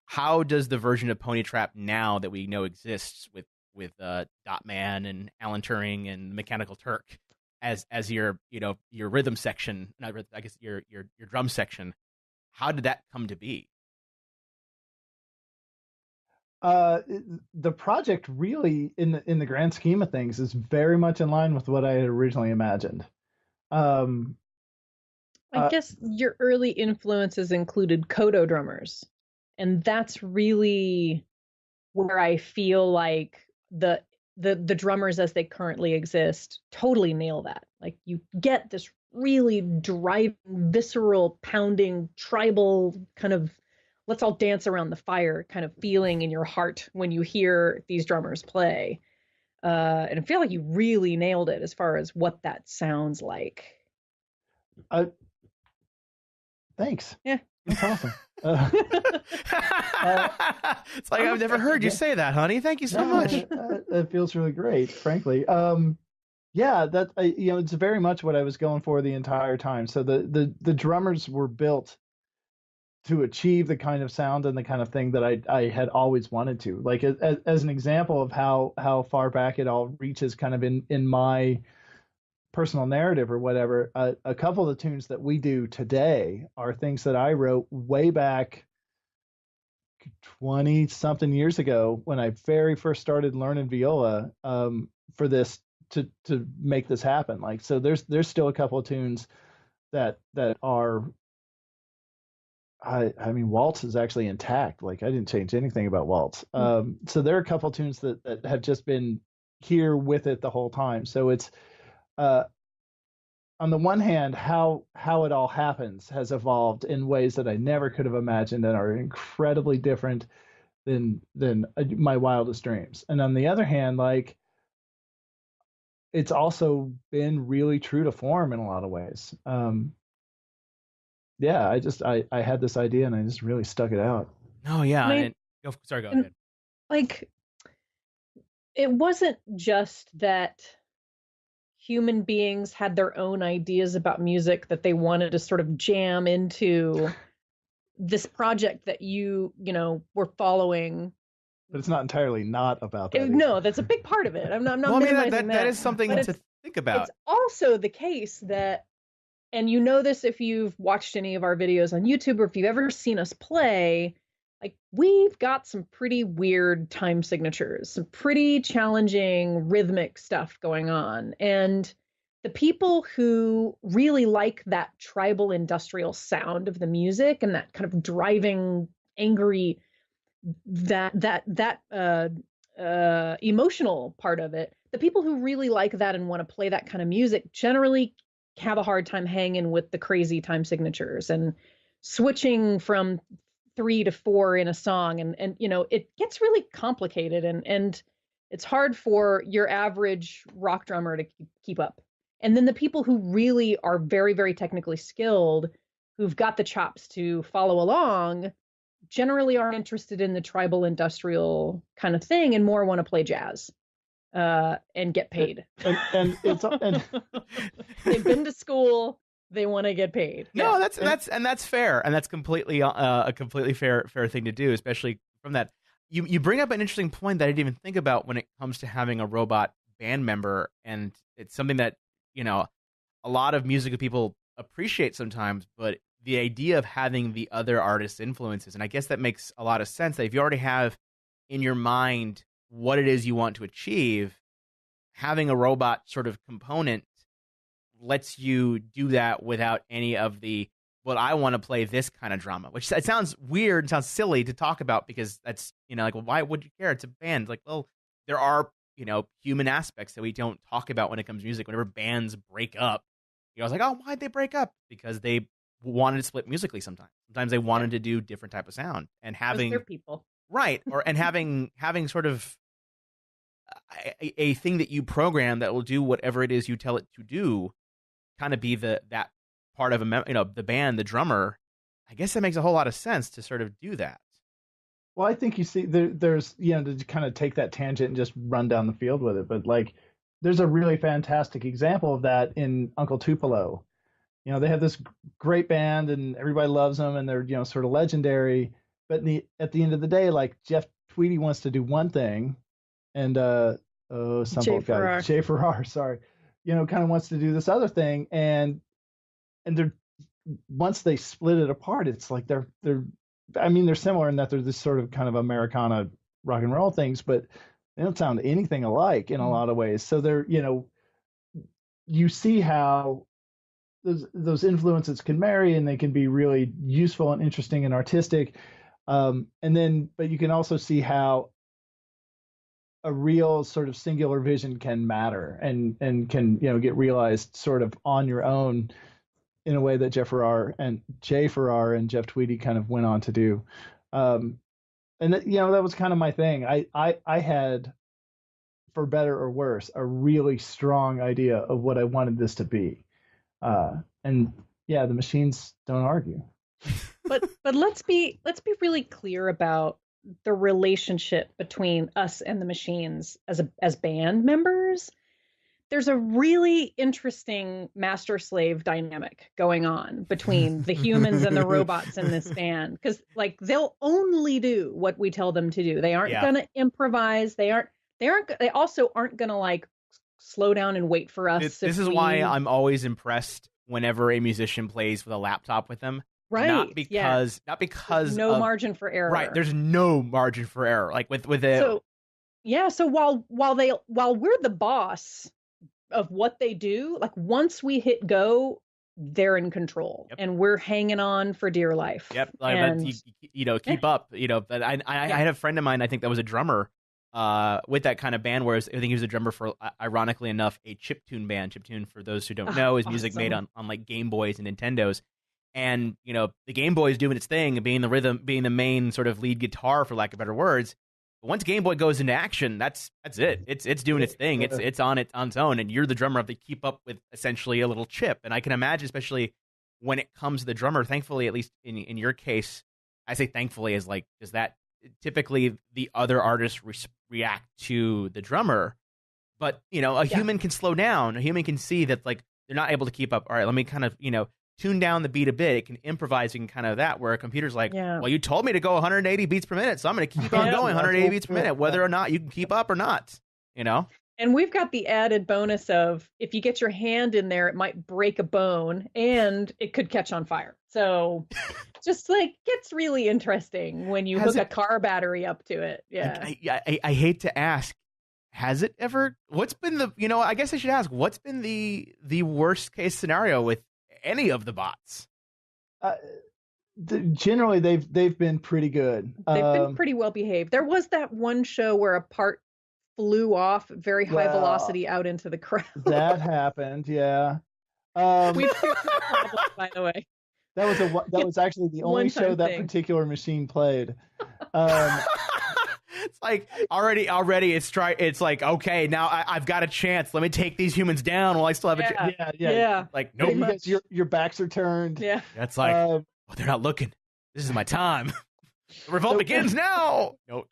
How does the version of Ponytrap now that we know exists with Dot Man and Alan Turing and Mechanical Turk as your rhythm section, I guess your drum section, how did that come to be? The project really, in the grand scheme of things, is very much in line with what I had originally imagined. I guess your early influences included Kodo drummers, and that's really where I feel like the drummers as they currently exist totally nail that. Like, you get this really driving, visceral, pounding, tribal kind of let's all dance around the fire kind of feeling in your heart when you hear these drummers play. And I feel like you really nailed it as far as what that sounds like. Thanks. Yeah. That's awesome. It's like, I've never heard you say that, honey. Thank you so much. It feels really great, frankly. Yeah, that it's very much what I was going for the entire time. So the drummers were built to achieve the kind of sound and the kind of thing that I had always wanted to. Like, as an example of how far back it all reaches, kind of in my personal narrative or whatever, a couple of the tunes that we do today are things that I wrote way back 20 something years ago when I very first started learning viola, for this to make this happen. Like, so there's still a couple of tunes that are, I mean, Waltz is actually intact. Like, I didn't change anything about Waltz. So there are a couple of tunes that have just been here with it the whole time. So it's, on the one hand, how it all happens has evolved in ways that I never could have imagined and are incredibly different than my wildest dreams. And on the other hand, like, it's also been really true to form in a lot of ways. Yeah, I had this idea and I just really stuck it out. Oh yeah. Go ahead. Like, it wasn't just that human beings had their own ideas about music that they wanted to sort of jam into this project that you were following. But it's not entirely not about that. No, that's a big part of it. I'm not minimizing that is something to think about. It's also the case that, and this if you've watched any of our videos on YouTube or if you've ever seen us play, like, we've got some pretty weird time signatures, some pretty challenging rhythmic stuff going on. And the people who really like that tribal industrial sound of the music and that kind of driving, angry, that emotional part of it, the people who really like that and want to play that kind of music generally have a hard time hanging with the crazy time signatures and switching from 3 to 4 in a song, and it gets really complicated, and it's hard for your average rock drummer to keep up. And then the people who really are very, very technically skilled, who've got the chops to follow along, generally aren't interested in the tribal industrial kind of thing and more want to play jazz and get paid. And They've been to school. They want to get paid. No, that's fair, and that's completely a completely fair thing to do, especially from that. You bring up an interesting point that I didn't even think about when it comes to having a robot band member, and it's something that a lot of musical people appreciate sometimes, but the idea of having the other artist's influences, and I guess that makes a lot of sense, that if you already have in your mind what it is you want to achieve, having a robot sort of component lets you do that without any of the, well, I want to play this kind of drama, which it sounds weird, sounds silly to talk about, because that's, like, well, why would you care? It's a band. Like, well, there are, human aspects that we don't talk about when it comes to music. Whenever bands break up, I was like, oh, why'd they break up? Because they wanted to split musically sometimes. Sometimes they wanted to do different type of sound, and having they're people. Right. And having sort of a thing that you program that will do whatever it is you tell it to do, kind of be that part of the band, the drummer. I guess that makes a whole lot of sense to sort of do that. Well, I think you see there's to kind of take that tangent and just run down the field with it, but like there's a really fantastic example of that in Uncle Tupelo. They have this great band and everybody loves them and they're sort of legendary, but at the end of the day, like Jeff Tweedy wants to do one thing, and some Jay old guy, Farrar. Jay Farrar, sorry, kind of wants to do this other thing, and they're once they split it apart, it's like they're similar in that they're this sort of kind of Americana rock and roll things, but they don't sound anything alike in a lot of ways. So they're, you see how those influences can marry and they can be really useful and interesting and artistic. But you can also see how a real sort of singular vision can matter and can, get realized sort of on your own in a way that Jay Farrar and Jeff Tweedy kind of went on to do. That was kind of my thing. I had, for better or worse, a really strong idea of what I wanted this to be. And yeah, the machines don't argue. But let's be really clear about the relationship between us and the machines as band members. There's a really interesting master-slave dynamic going on between the humans and the robots in this band, because like they'll only do what we tell them to do. They aren't going to improvise. They also aren't going to like slow down and wait for us. This is why I'm always impressed whenever a musician plays with a laptop with them. Right. Not because there's no margin for error. Right. There's no margin for error. Like with it. So while we're the boss of what they do, like once we hit go, they're in control. Yep. And we're hanging on for dear life. Yep. Keep up. But I had a friend of mine, I think that was a drummer with that kind of band, whereas I think he was a drummer for, ironically enough, a chiptune band. Chiptune, for those who don't know, is music made on like Game Boys and Nintendos. And, the Game Boy is doing its thing and being the main sort of lead guitar, for lack of better words. But once Game Boy goes into action, that's it. It's doing its thing. It's on its own, and you're the drummer of to keep up with essentially a little chip. And I can imagine, especially when it comes to the drummer, thankfully, at least in your case, I say thankfully, is like, does that typically the other artists react to the drummer? But, a human can slow down. A human can see that, like, they're not able to keep up. All right, let me kind of, tune down the beat a bit. It can improvise and kind of that, where a computer's like, well, you told me to go 180 beats per minute, so I'm going to keep on going 180 beats per minute, whether or not you can keep up or not, And we've got the added bonus of, if you get your hand in there, it might break a bone and it could catch on fire. So just like gets really interesting when you hook a car battery up to it. Yeah. I hate to ask, has it ever, what's been the, I guess I should ask, what's been the worst case scenario with any of the bots? Generally, they've been pretty good. They've been pretty well behaved. There was that one show where a part flew off very high velocity out into the crowd. That happened, yeah. We've fixed that problem, by the way. That was actually the only show that particular machine played. It's like already it's like, okay, now I've got a chance. Let me take these humans down while I still have a chance. Yeah. Like, nope. Because your backs are turned. Yeah. That's like, they're not looking. This is my time. The revolt begins now. Nope.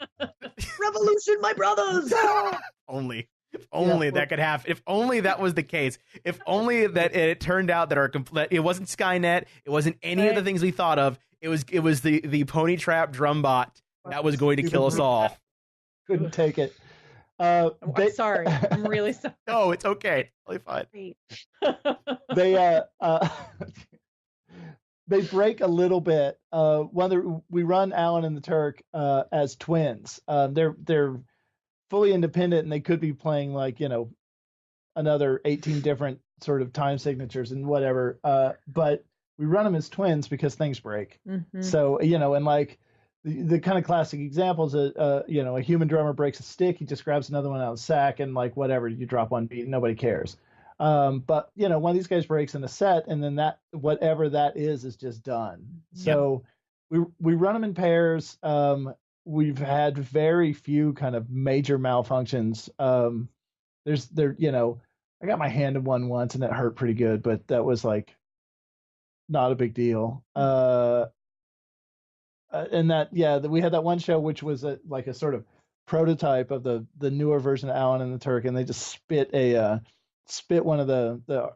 Revolution, my brothers. If only that could happen. If only that was the case. If only that it turned out that it wasn't Skynet. It wasn't any of the things we thought of. It was the Ponytrap drum bot that was going to kill us all. Couldn't take it. I'm sorry. I'm really sorry. No, it's okay. Totally fine. They break a little bit. We run Alan and the Turk as twins. They're fully independent, and they could be playing like another 18 different sort of time signatures and whatever. But we run them as twins because things break. Mm-hmm. So and like. The kind of classic examples, a human drummer breaks a stick, he just grabs another one out of the sack, and like whatever, you drop one beat, nobody cares. But one of these guys breaks in a set, and then that whatever that is just done. So we run them in pairs. We've had very few kind of major malfunctions. I got my hand in one once, and it hurt pretty good, but that was like not a big deal. and that we had that one show which was like a sort of prototype of the newer version of Alan and the Turk, and they just spit one of the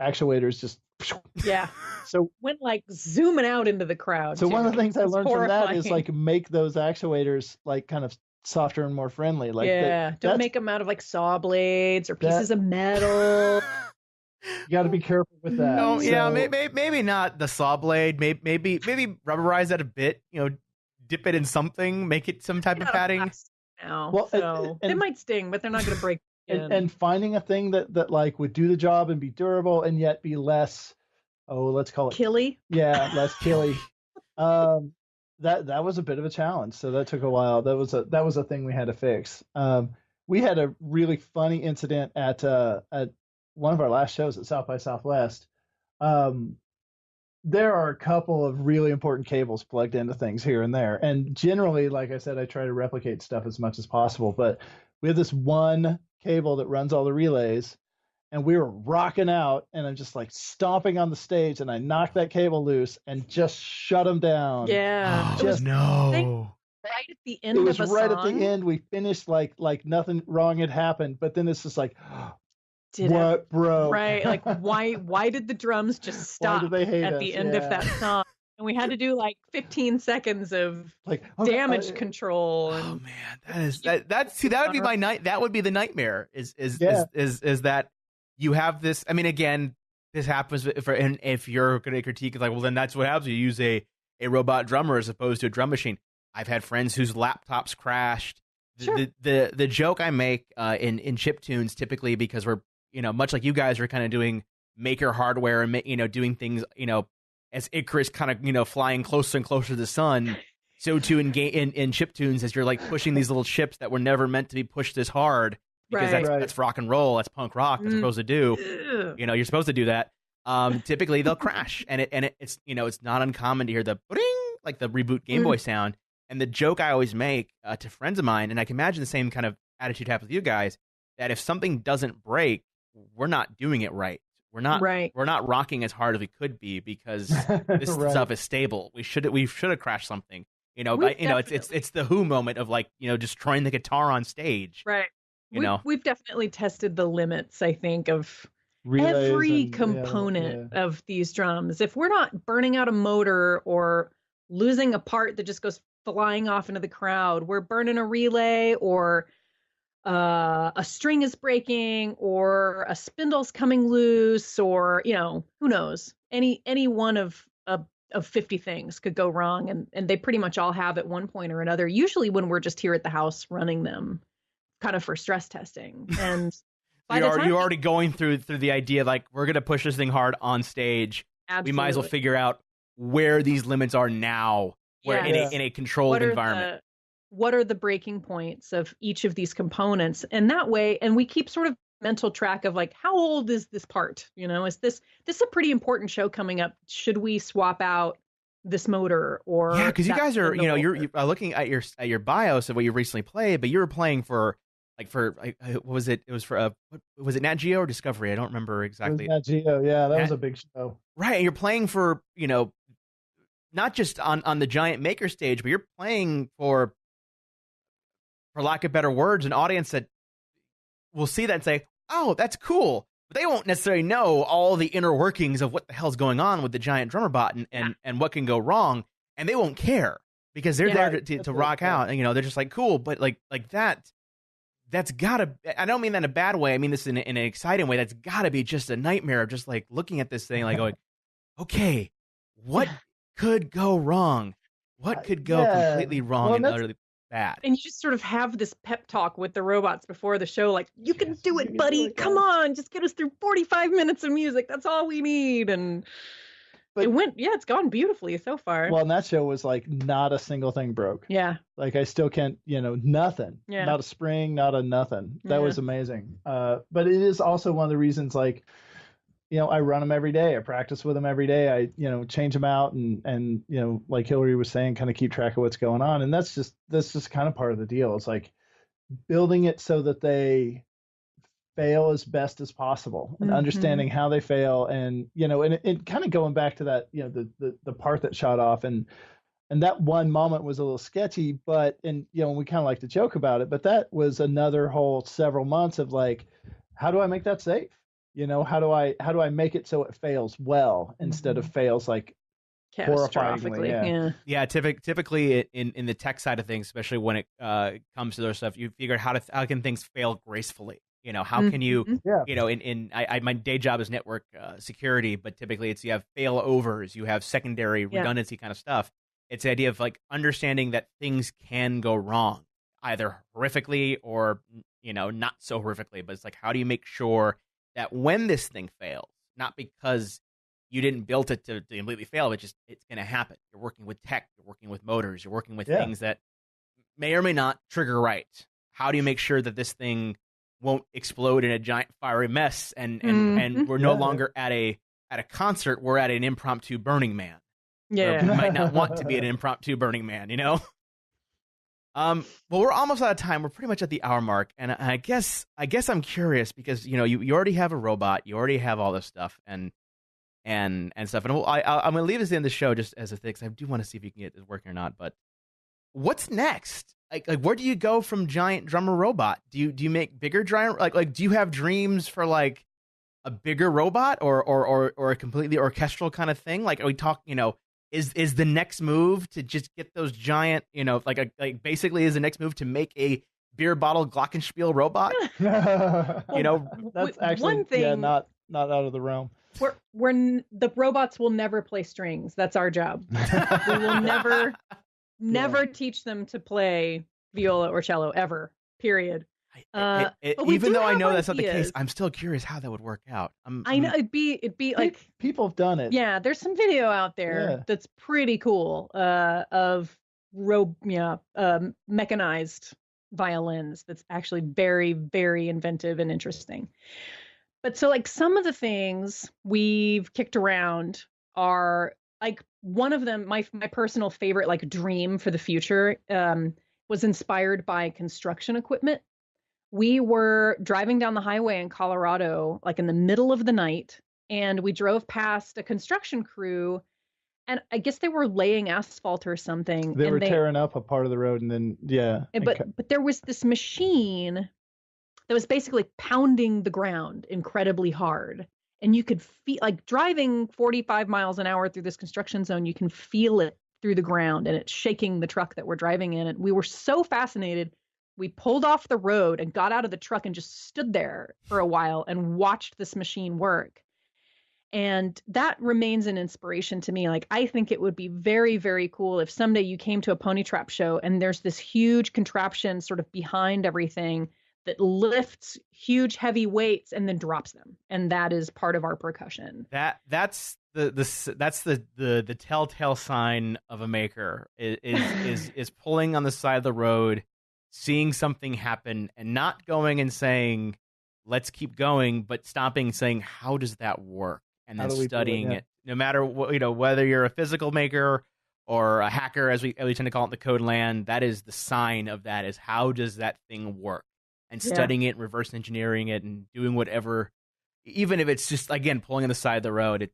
actuators just. Yeah. So went like zooming out into the crowd. So one of the things I learned horrifying. from that is like make those actuators like kind of softer and more friendly. Like don't make them out of like saw blades or pieces of metal. You got to be careful with that. No, yeah, maybe not the saw blade. Maybe rubberize that a bit. Dip it in something, make it some type of padding. Well, so it might sting, but they're not going to break. And finding a thing that like would do the job and be durable and yet be less, let's call it killy. Yeah, less killy. That was a bit of a challenge. So that took a while. That was a thing we had to fix. We had a really funny incident at one of our last shows at South by Southwest. There are a couple of really important cables plugged into things here and there. And generally, like I said, I try to replicate stuff as much as possible. But we have this one cable that runs all the relays, and we were rocking out, and I'm just like stomping on the stage, and I knocked that cable loose and just shut them down. Yeah. Right at the end of a song. It was right at the end. We finished like nothing wrong had happened, but then it's just like, what broke? Right. Like why did the drums just stop at the end of that song? And we had to do like 15 seconds of like damage control. And oh man, that would be my night. That would be the nightmare. Is that you have this? I mean, again, this happens and if you're going to critique, it's like, well, then that's what happens. You use a robot drummer as opposed to a drum machine. I've had friends whose laptops crashed. Sure. The joke I make in chiptunes, typically because we're much like you guys are kind of doing maker hardware and doing things as Icarus kind of flying closer and closer to the sun. So to engage in chiptunes, as you're like pushing these little chips that were never meant to be pushed this hard, because that's rock and roll, that's punk rock, that's supposed to do. You're supposed to do that. Typically they'll crash, and it's it's not uncommon to hear the bring, like the reboot Game Boy sound. And the joke I always make to friends of mine, and I can imagine the same kind of attitude happens with you guys, that if something doesn't break, we're not doing it right. We're not rocking as hard as we could be because this stuff is stable. We should have crashed something. It's the Who moment of like destroying the guitar on stage. Right. We've definitely tested the limits, I think, of every component of these drums. If we're not burning out a motor or losing a part that just goes flying off into the crowd, we're burning a relay, or a string is breaking, or a spindle's coming loose, or who knows, any one of 50 things could go wrong, and they pretty much all have at one point or another, usually when we're just here at the house running them kind of for stress testing. And you're already going through the idea like, we're going to push this thing hard on stage. Absolutely. We might as well figure out where these limits are now, where in a controlled environment. What are the breaking points of each of these components? And that way, and we keep sort of mental track of like, how old is this part? Is this a pretty important show coming up? Should we swap out this motor? Or because you guys are, you're looking at your BIOS of what you recently played, but you were playing for what was it? It was for was it Nat Geo or Discovery? I don't remember exactly. Nat Geo, yeah, that was a big show. Right, and you're playing for not just on the giant maker stage, but you're playing for lack of better words, an audience that will see that and say, oh, that's cool. But they won't necessarily know all the inner workings of what the hell's going on with the giant drummer bot and what can go wrong. And they won't care because they're there to rock out. And, they're just like, cool. But like that's gotta, I don't mean that in a bad way. I mean this in an exciting way. That's gotta be just a nightmare of just like looking at this thing, like going, okay, what could go wrong? What could go completely wrong and utterly bad? And you just sort of have this pep talk with the robots before the show, like, you can do it, buddy. Come on, just get us through 45 minutes of music. That's all we need. And it's gone beautifully so far. Well, and that show was like not a single thing broke. Yeah. Like I still can't, nothing. Yeah. Not a spring, not a nothing. That was amazing. But it is also one of the reasons, like, I run them every day. I practice with them every day. I, change them out and, like Hillary was saying, kind of keep track of what's going on. And that's just kind of part of the deal. It's like building it so that they fail as best as possible and understanding how they fail. And, and kind of going back to that, the part that shot off. And And that one moment was a little sketchy, and we kind of like to joke about it, but that was another whole several months of like, how do I make that safe? How do I make it so it fails well instead of fails like horrifyingly? Yeah. Typically in the tech side of things, especially when it comes to those stuff, you figure out how can things fail gracefully. How can you, my day job is network security, but typically you have failovers, you have secondary redundancy kind of stuff. It's the idea of like understanding that things can go wrong, either horrifically or, not so horrifically. But it's like, how do you make sure that when this thing fails, not because you didn't build it to completely fail, but just it's going to happen. You're working with tech, you're working with motors, you're working with things that may or may not trigger right. How do you make sure that this thing won't explode in a giant fiery mess and we're no longer at a concert, we're at an impromptu Burning Man. Yeah. We might not want to be an impromptu Burning Man, Well, we're almost out of time. We're pretty much at the hour mark, and I guess I'm curious because you already have a robot, you already have all this stuff and stuff. And I'm gonna leave this in the show just as a thing, because I do want to see if you can get this working or not. But what's next? Like where do you go from giant drummer robot? Do you make bigger giant like do you have dreams for like a bigger robot or a completely orchestral kind of thing? Like are we talking, is the next move to just get those giant, basically is the next move to make a beer bottle glockenspiel robot? That's actually one thing, not out of the realm. The robots will never play strings. That's our job. We will never teach them to play viola or cello ever. Period. Even though I know that's not the case, I'm still curious how that would work out. I know it'd be like people have done it. Yeah, there's some video out there that's pretty cool of mechanized violins. That's actually very, very inventive and interesting. But so like some of the things we've kicked around are like one of them, my personal favorite like dream for the future was inspired by construction equipment. We were driving down the highway in Colorado, like in the middle of the night, and we drove past a construction crew, and I guess they were laying asphalt or something. They were tearing up a part of the road, and then But there was this machine that was basically pounding the ground incredibly hard, and you could feel like driving 45 miles an hour through this construction zone. You can feel it through the ground, and it's shaking the truck that we're driving in. And we were so fascinated. We pulled off the road and got out of the truck and just stood there for a while and watched this machine work. And that remains an inspiration to me. Like, I think it would be very, very cool if someday you came to a Ponytrap show and there's this huge contraption sort of behind everything that lifts huge, heavy weights and then drops them. And that is part of our percussion. That's the telltale sign of a maker is pulling on the side of the road, seeing something happen and not going and saying, let's keep going, but stopping and saying, how does that work? And then studying it, no matter what, whether you're a physical maker or a hacker, as we tend to call it in the code land, that is the sign of that, is how does that thing work? And studying it, reverse engineering it, and doing whatever, even if it's just, again, pulling on the side of the road,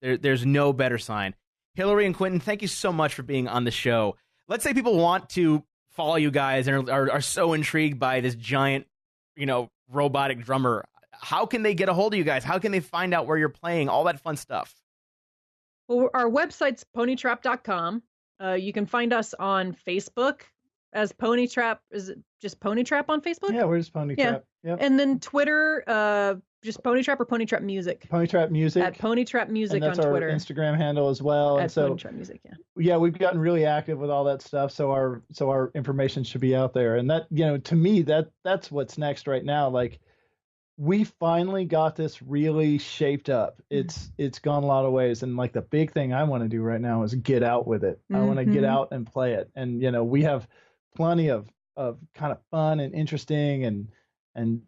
there's no better sign. Hillary and Quentin, thank you so much for being on the show. Let's say people want to follow you guys and are so intrigued by this giant, robotic drummer. How can they get a hold of you guys? How can they find out where you're playing? All that fun stuff. Well, our website's Ponytrap.com. You can find us on Facebook as Ponytrap. Is it just Ponytrap on Facebook? Yeah, we're just Ponytrap. Yeah. Yep. And then Twitter, just Ponytrap or Ponytrap Music. Ponytrap Music. At Ponytrap Music and that's on Twitter. Our Instagram handle as well. At and so Ponytrap Music, yeah. Yeah, we've gotten really active with all that stuff. So our information should be out there. And that, to me, that's what's next right now. Like, we finally got this really shaped up. It's gone a lot of ways. And like the big thing I want to do right now is get out with it. I want to get out and play it. And, we have plenty of kind of fun and interesting and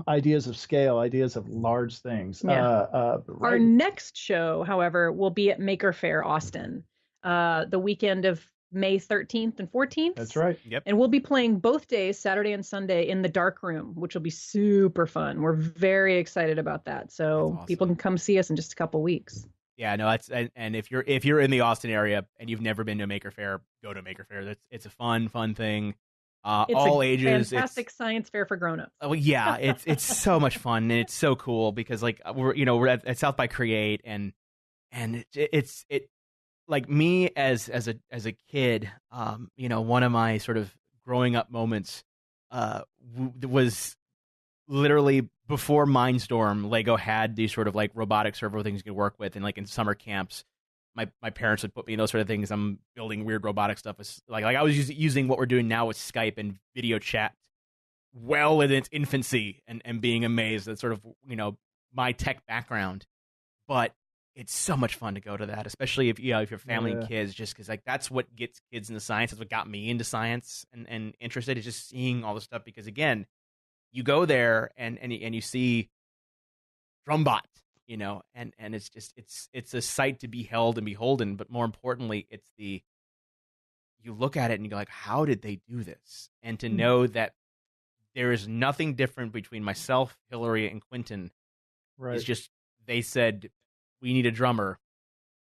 ideas of large things. Yeah. Our next show, however, will be at Maker Faire Austin, the weekend of May 13th and 14th. That's right. Yep. And we'll be playing both days, Saturday and Sunday, in the dark room, which will be super fun. We're very excited about that. So awesome. People can come see us in just a couple weeks. Yeah, no, and if you're in the Austin area and you've never been to a Maker Faire, go to Maker Faire. It's a fun thing. It's all a ages. Fantastic science fair for grown-ups. Oh yeah, it's so much fun, and it's so cool because like we're at South by Create, and it's like me as a kid, one of my sort of growing up moments was literally before Mindstorm. Lego had these sort of like robotic servo things you could work with, and like in summer camps, my parents would put me in those sort of things. I'm building weird robotic stuff. Like I was using what we're doing now with Skype and video chat well in its infancy, and being amazed at sort of my tech background. But it's so much fun to go to that, especially if if you're family and kids, just because like that's what gets kids into science. That's what got me into science and interested, is just seeing all the stuff. Because again, you go there and you see Drumbot, and it's just it's a sight to be held and beholden. But more importantly, you look at it and you go like, how did they do this? And to know that there is nothing different between myself, Hillary, and Quentin. Right. It's just they said, we need a drummer.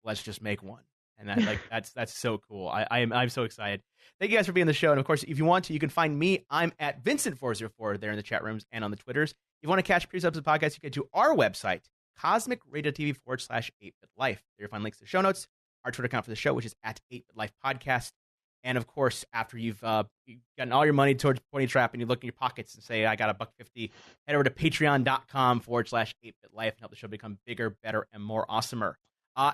Let's just make one. And that's so cool. I'm so excited. Thank you guys for being on the show. And of course, if you want to, you can find me. I'm at Vincent404 there in the chat rooms and on the Twitters. If you want to catch previous episodes of the podcast, you can go to our website, CosmicRadio.TV/8BitLife. There you'll find links to the show notes, our Twitter account for the show, which is at 8BitLife Podcast. And of course, after you've gotten all your money towards Ponytrap and you look in your pockets and say, I got $1.50, head over to patreon.com/8BitLife and help the show become bigger, better, and more awesomer.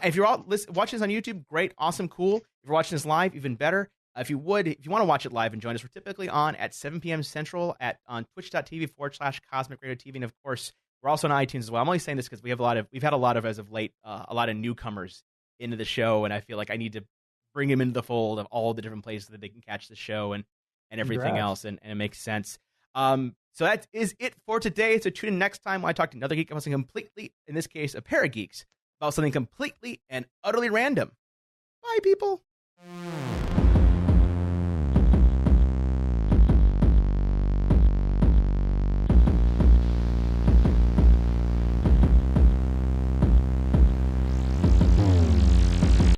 If you're all watching this on YouTube, great, awesome, cool. If you're watching this live, even better. If you want to watch it live and join us, we're typically on at 7 p.m. Central on twitch.tv/CosmicRadio.TV. And of course, we're also on iTunes as well. I'm only saying this because we've had a lot of, as of late, a lot of newcomers into the show. And I feel like I need to bring them into the fold of all the different places that they can catch the show and everything else. And it makes sense. So that is it for today. So tune in next time when I talk to another geek about something completely, in this case, a pair of geeks, about something completely and utterly random. Bye, people.